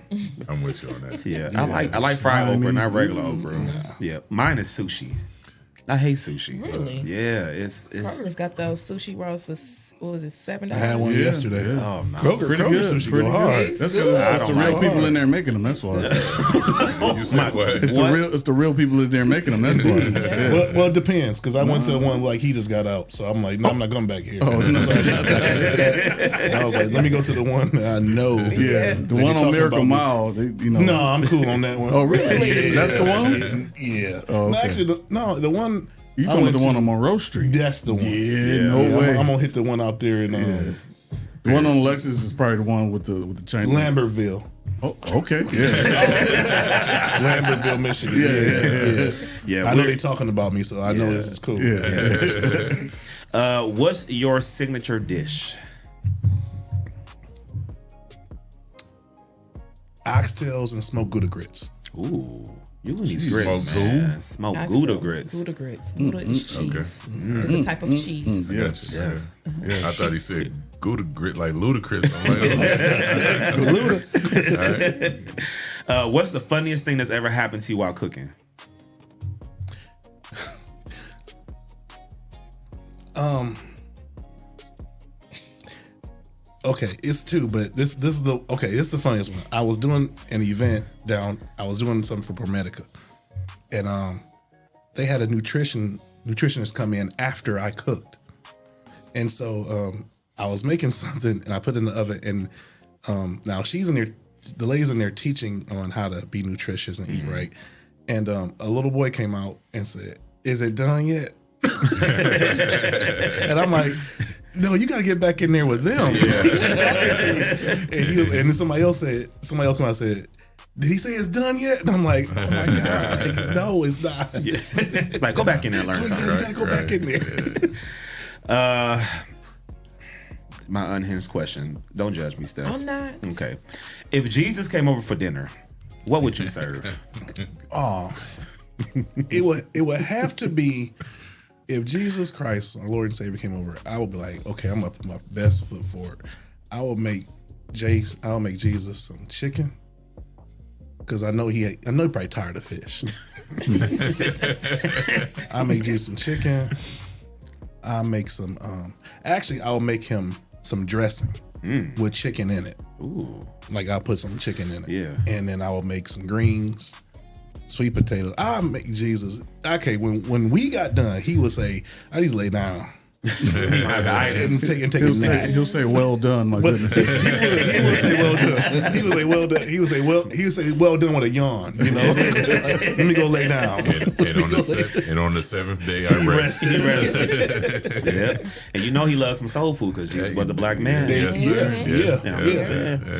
I'm with you on that. Yeah. I like fried okra, not regular okra. Yeah. Mine is sushi. I hate sushi. Really? Yeah. It's Kroger's got those sushi rolls for what was it, $7? I had one yesterday. Oh no. Kroger sushi go hard. That's because it's the real people in there making them. That's why. You said what? It's the real people in there making them. That's why. Yeah. Well, it depends, because I went to one like he just got out, so I'm like, no, I'm not coming back here. Oh, no. So I was like, let me go to the one that I know. Yeah, the one on Miracle Mile. No, I'm cool on that one. Oh, really? Yeah. That's the one? Yeah. Oh, No, okay. actually, the one. You talking about the one on Monroe Street? That's the one. Yeah, no way. I'm gonna hit the one out there in The one on Lexus is probably the one with the chain. Lambertville. Oh, okay. Yeah. Lambertville, Michigan. Yeah. I know they're talking about me, so I know this is cool. What's your signature dish? Oxtails and smoked Gouda grits. Ooh. You need grits, man. Smoked Gouda grits. Gouda grits. Gouda is cheese. It's a type of cheese. Yes. I thought he said Gouda grit like ludicrous. I'm like, What's the funniest thing that's ever happened to you while cooking? Okay, it's two, but this is the funniest one. I was doing an event I was doing something for ProMedica, and they had a nutritionist come in after I cooked, and so I was making something and I put it in the oven, and now she's in there, the lady's in there teaching on how to be nutritious and eat right, and a little boy came out and said, "Is it done yet?" And I'm like, no, you got to get back in there with them. And then somebody else came out and said, did he say it's done yet? And I'm like, oh my God, like, no, it's not. Yes. Like, go back in there and learn something. You got to go back in there. My unhinged question. Don't judge me, Steph. I'm not. Okay. If Jesus came over for dinner, what would you serve? It would have to be, if Jesus Christ, our Lord and Savior, came over, I would be like, okay, I'm gonna put my best foot forward. I'll make Jesus some chicken, because I know he probably tired of fish. I'll make Jesus some chicken. I'll make some. Actually, I'll make him some dressing with chicken in it. Ooh, like I'll put some chicken in it. Yeah, and then I will make some greens. Sweet potatoes. I'll make Jesus. Okay, when we got done, he would say, I need to lay down. and take a nap. He'll say, well done, my goodness. He would say, well done. He would say, well done. He would say, well done with a yawn, you know. Let me go lay down. And on the seventh day, I rest. He rested. Yeah. And you know he loves some soul food because Jesus was a black man. Yes, sir.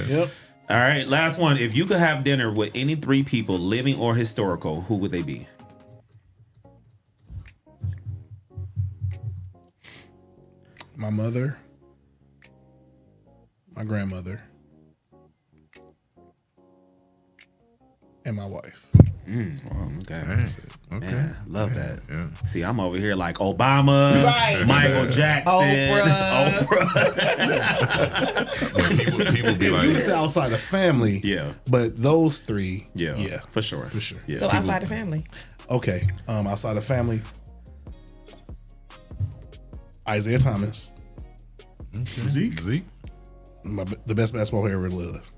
Yep. All right, last one. If you could have dinner with any three people, living or historical, who would they be? My mother, my grandmother, and my wife. Okay. Okay. Yeah, love that. Yeah. See, I'm over here like Obama, Michael Jackson, Oprah. people be like, you say outside of family, but those three, for sure. Yeah. So outside of family. Okay, outside of family, Isaiah Thomas, Zeke, the best basketball player ever lived.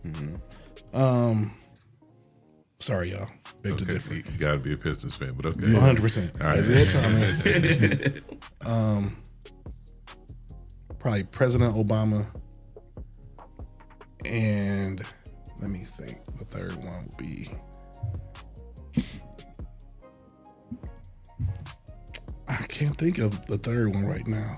Sorry, y'all. Big to differ. You got to be a Pistons fan, but okay. 100%. Right. Isaiah Thomas. Probably President Obama. And let me think. The third one would be. I can't think of the third one right now,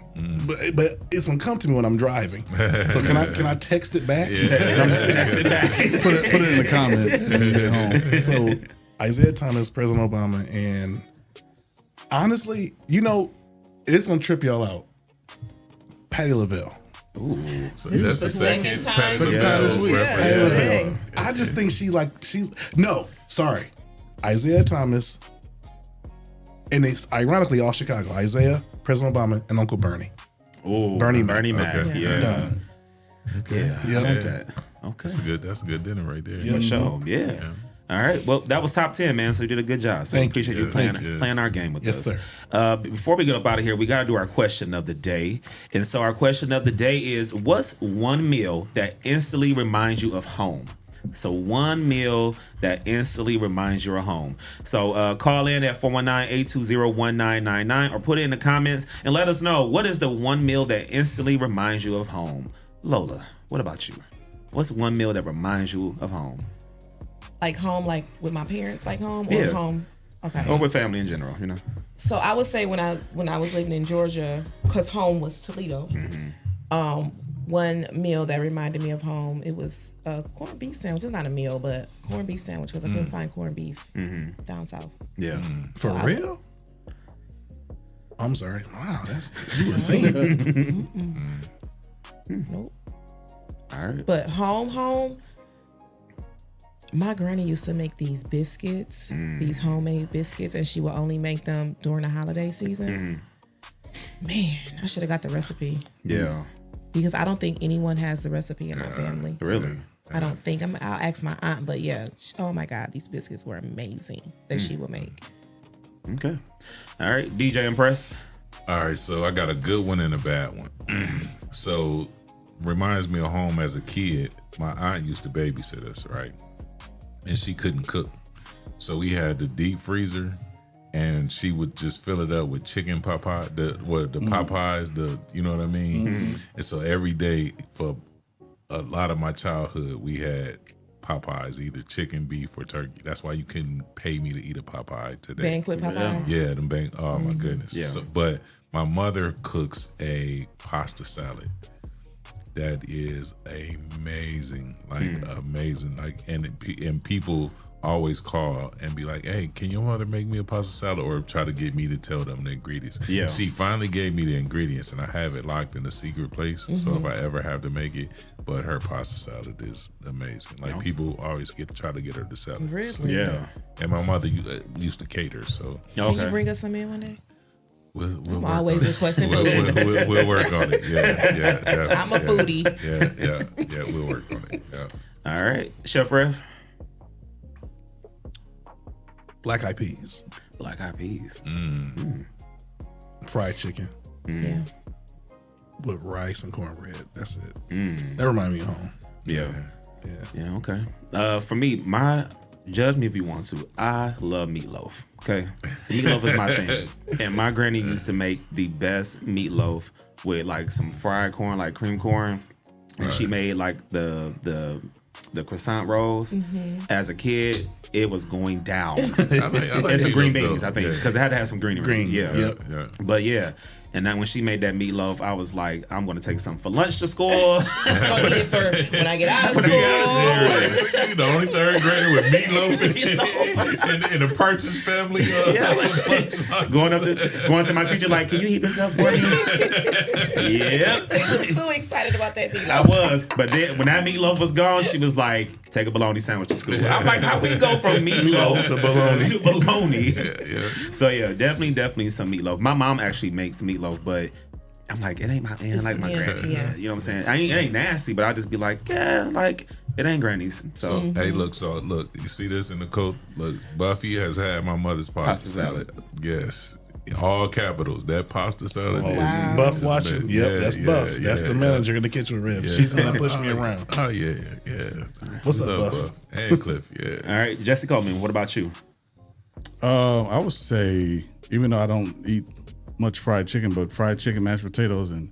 but it's gonna come to me when I'm driving. So can I text it back? Yeah. Text it back. Put it in the comments when you get home. So Isaiah Thomas, President Obama, and honestly, you know, it's gonna trip y'all out. Patti LaBelle. Ooh, so this that's is the the second second time this week. Patti LaBelle. I just think she's Isaiah Thomas. And it's ironically all Chicago. Isaiah, President Obama, and Uncle Bernie. Oh, Bernie Mac. Okay. Yeah. Done. Okay. Yeah. I like that. Okay. That's a good dinner right there. For sure. Yeah. All right. Well, that was top 10, man. So you did a good job. So Thank appreciate you. you playing our game with us. Yes, sir. Before we get up out of here, we got to do our question of the day. And so our question of the day is, what's one meal that instantly reminds you of home? So one meal that instantly reminds you of home. So call in at 419-820-1999 or put it in the comments and let us know, what is the one meal that instantly reminds you of home? Lola, what about you? What's one meal that reminds you of home? Like home, like with my parents, like home, or home? Okay. Or with family in general, you know? So I would say when I was living in Georgia, because home was Toledo, one meal that reminded me of home. It was a corned beef sandwich. It's not a meal, but corned beef sandwich because I couldn't find corned beef down south. Yeah. For real? I'm sorry. Wow, that's you would think. Nope. All right. But home, my granny used to make these biscuits, these homemade biscuits, and she would only make them during the holiday season. Man, I should have got the recipe. Yeah. Because I don't think anyone has the recipe in my family. Really? I don't think. I'll ask my aunt, but yeah. Oh my God, these biscuits were amazing that she would make. Okay. All right. DJ Impress. All right, so I got a good one and a bad one. So reminds me of home as a kid. My aunt used to babysit us, right? And she couldn't cook. So we had the deep freezer, and she would just fill it up with chicken Popeye, the Popeyes, you know what I mean? And so every day for a lot of my childhood, we had Popeyes, either chicken, beef, or turkey. That's why you couldn't pay me to eat a Popeye today. Banquet Popeyes? Yeah, them oh my goodness. Yeah. So, but my mother cooks a pasta salad that is amazing, amazing. Like, and people always call and be like, "Hey, can your mother make me a pasta salad?" Or try to get me to tell them the ingredients. Yeah. She finally gave me the ingredients, and I have it locked in a secret place. So if I ever have to make it, but her pasta salad is amazing. Like people always try to get her to sell it. Really? So, Yeah. And my mother used to cater, so Can you bring us some in one day? we'll I'm work always on it. requesting food. We'll work on it. Yeah. I'm a foodie. Yeah. We'll work on it. Yeah. All right. Chef Ref. Black eyed peas, Black eyed peas. fried chicken Yeah. with rice and cornbread. That's it. That reminds me of home. Yeah. Yeah. Yeah, okay. For me, judge me if you want to, I love meatloaf. Okay. So meatloaf is my thing. And my granny used to make the best meatloaf with like some fried corn, like cream corn. And she made like the croissant rolls. As a kid, it was going down. I like and some green meatloaf, beans, though. I think, Yeah. because it had to have some greenery. Yeah. Yeah. But yeah. And then when she made that meatloaf, I was like, I'm going to take something for lunch to school. I'm going to eat it for when I get out of school. You the only third grader with meatloaf in a purchase family. Going to my teacher like, can you heat this up for me? Yeah. I was so excited about that meatloaf. I was. But then when that meatloaf was gone, she was like, take a bologna sandwich to school. I'm like, how we go from meatloaf to bologna? Yeah. So yeah, definitely some meatloaf. My mom actually makes meatloaf, but I'm like, it ain't my like my granny. Yeah. You know what I'm saying? It ain't nasty, but I'll just be like, yeah, like it ain't granny's. So Hey, look, you see this in the coat? Look, Buffy has had my mother's pasta salad. Yes. All capitals. That pasta salad is Buff watching. Yep, that's Buff. That's the manager in the kitchen rib. Yeah. She's gonna push me around. Oh yeah. What's up, Buff? And Cliff, yeah. all right, Jesse Coleman, what about you? I would say, even though I don't eat much fried chicken, but fried chicken, mashed potatoes, and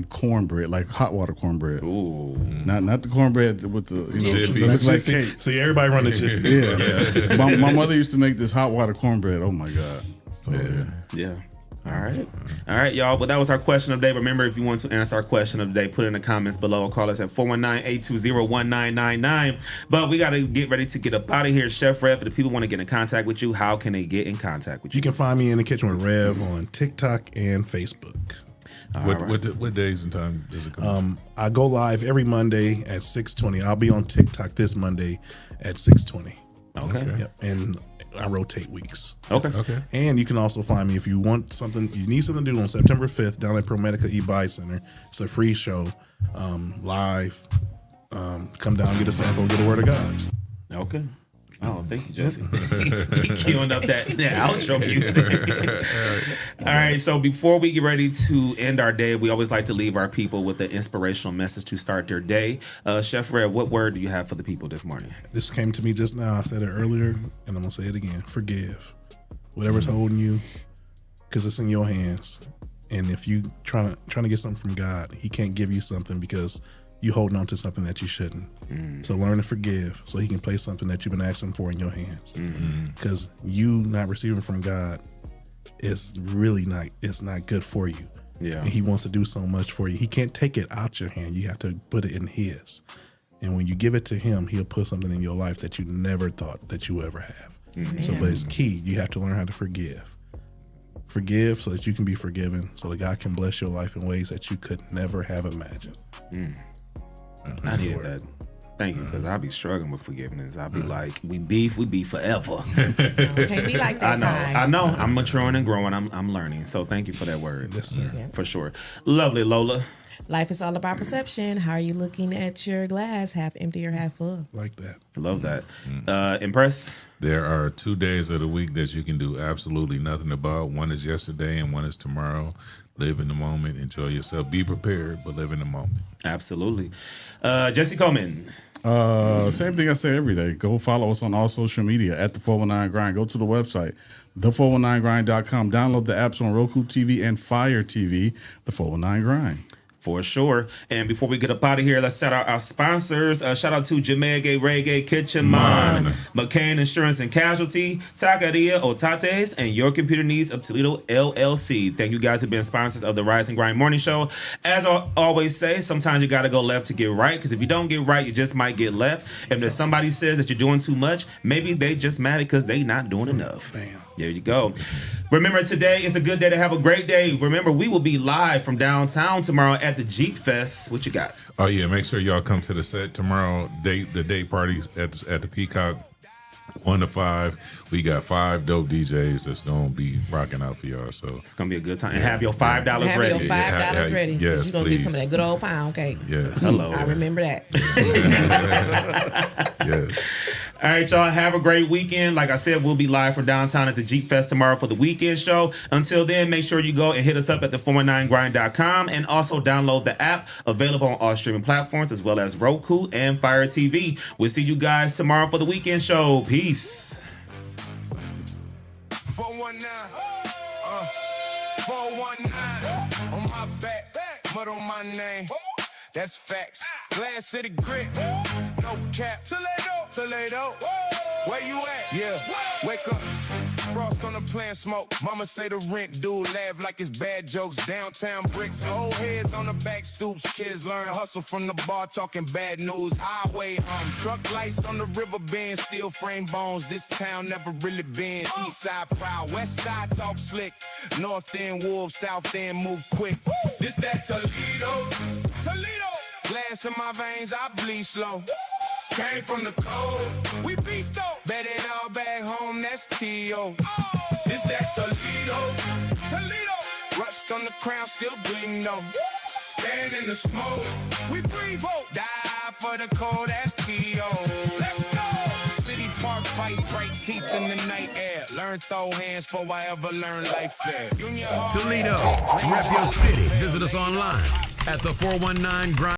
cornbread, like hot water cornbread. Ooh. Not the cornbread with the Jiffy. that looks like cake. See, everybody running Jiffy. Yeah. My mother used to make this hot water cornbread. Oh my God. So Yeah. All right, y'all. Well, that was our question of the day. Remember, if you want to answer our question of the day, put it in the comments below or call us at 419-820-1999. But we got to get ready to get up out of here. Chef Rev, if the people want to get in contact with you, how can they get in contact with you? You can find me in the kitchen with Rev on TikTok and Facebook. What days and time does it come? I go live every Monday at 6:20. I'll be on TikTok this Monday at 6:20. Okay. Yep. And I rotate weeks. Okay. And you can also find me if you want something, you need something to do on September 5th down at ProMedica E-Buy Center. It's a free show, live. Come down, get a sample, get a word of God. Okay. Oh, thank you, Jesse. Queuing up that outro music. All right, so before we get ready to end our day, we always like to leave our people with an inspirational message to start their day. Chef Red, what word do you have for the people this morning? This came to me just now. I said it earlier, and I'm going to say it again. Forgive. Whatever's holding you, because it's in your hands. And if you trying to get something from God, he can't give you something because you holding on to something that you shouldn't. So learn to forgive so he can place something that you've been asking for in your hands. Because you not receiving from God is really not, it's not good for you. Yeah. And he wants to do so much for you. He can't take it out your hand. You have to put it in his. And when you give it to him, he'll put something in your life that you never thought that you ever have. So, but it's key. You have to learn how to forgive. Forgive so that you can be forgiven, so that God can bless your life in ways that you could never have imagined. I needed that. Thank you, because I'll be struggling with forgiveness. I'll be like, we beef forever. Can't be like that. I know. I'm maturing and growing. I'm learning. So thank you for that word. Yes, sir. Yeah. For sure. Lovely, Lola. Life is all about perception. How are you looking at your glass, half empty or half full? Like that. Love that. Impress? There are 2 days of the week that you can do absolutely nothing about. One is yesterday and one is tomorrow. Live in the moment. Enjoy yourself. Be prepared, but live in the moment. Absolutely. Jesse Coleman. Same thing I say every day. Go follow us on all social media at the 419 Grind. Go to the website, the419grind.com. Download the apps on Roku TV and Fire TV, the 419 Grind. For sure. And before we get up out of here, let's shout out our sponsors. Shout out to Jamege Reggae Kitchen Man, McCain Insurance and Casualty, Taqueria Otates, and Your Computer Needs of Toledo LLC. Thank you guys for being sponsors of the Rise and Grind Morning Show. As I always say, sometimes you got to go left to get right, because if you don't get right, you just might get left. If there's somebody says that you're doing too much, maybe they just mad because they not doing enough. Bam. There you go. Remember, today is a good day to have a great day. Remember, we will be live from downtown tomorrow at the Jeep Fest. What you got? Oh yeah, make sure y'all come to the set tomorrow. The day parties at the Peacock, 1 to 5. We got 5 dope DJs that's gonna be rocking out for y'all. So it's gonna be a good time. And have your $5 ready. Have your $5 ready. Yes, you're gonna please. get some of that good old pound cake. Yes. Hello. I remember that. Yes. All right, y'all. Have a great weekend. Like I said, we'll be live from downtown at the Jeep Fest tomorrow for the weekend show. Until then, make sure you go and hit us up at the419grind.com and also download the app, available on all streaming platforms as well as Roku and Fire TV. We'll see you guys tomorrow for the weekend show. Peace. 419, 419, on my back, mud on my name. That's facts. Glass City grit, no cap. Toledo, where you at? Yeah, wake up. Frost on the plan, smoke. Mama say the rent dude laugh like it's bad jokes. Downtown bricks, old heads on the back stoops. Kids learn hustle from the bar, talking bad news. Highway truck lights on the river bend. Steel frame bones, this town never really been. East side proud, west side talk slick. North end wolves, south end move quick. This that Toledo. Glass in my veins, I bleed slow. Came from the cold, we beast though. Bet it all back home, that's T.O. This that Toledo. Rushed on the crown, still bleeding though. Stand in the smoke, we breathe hope. Die for the cold, that's T.O. Let's go. City Park fights, break teeth in the night air. Learn throw hands before I ever learn life fair. Toledo, rep your city. Visit us online at the 419 Grind.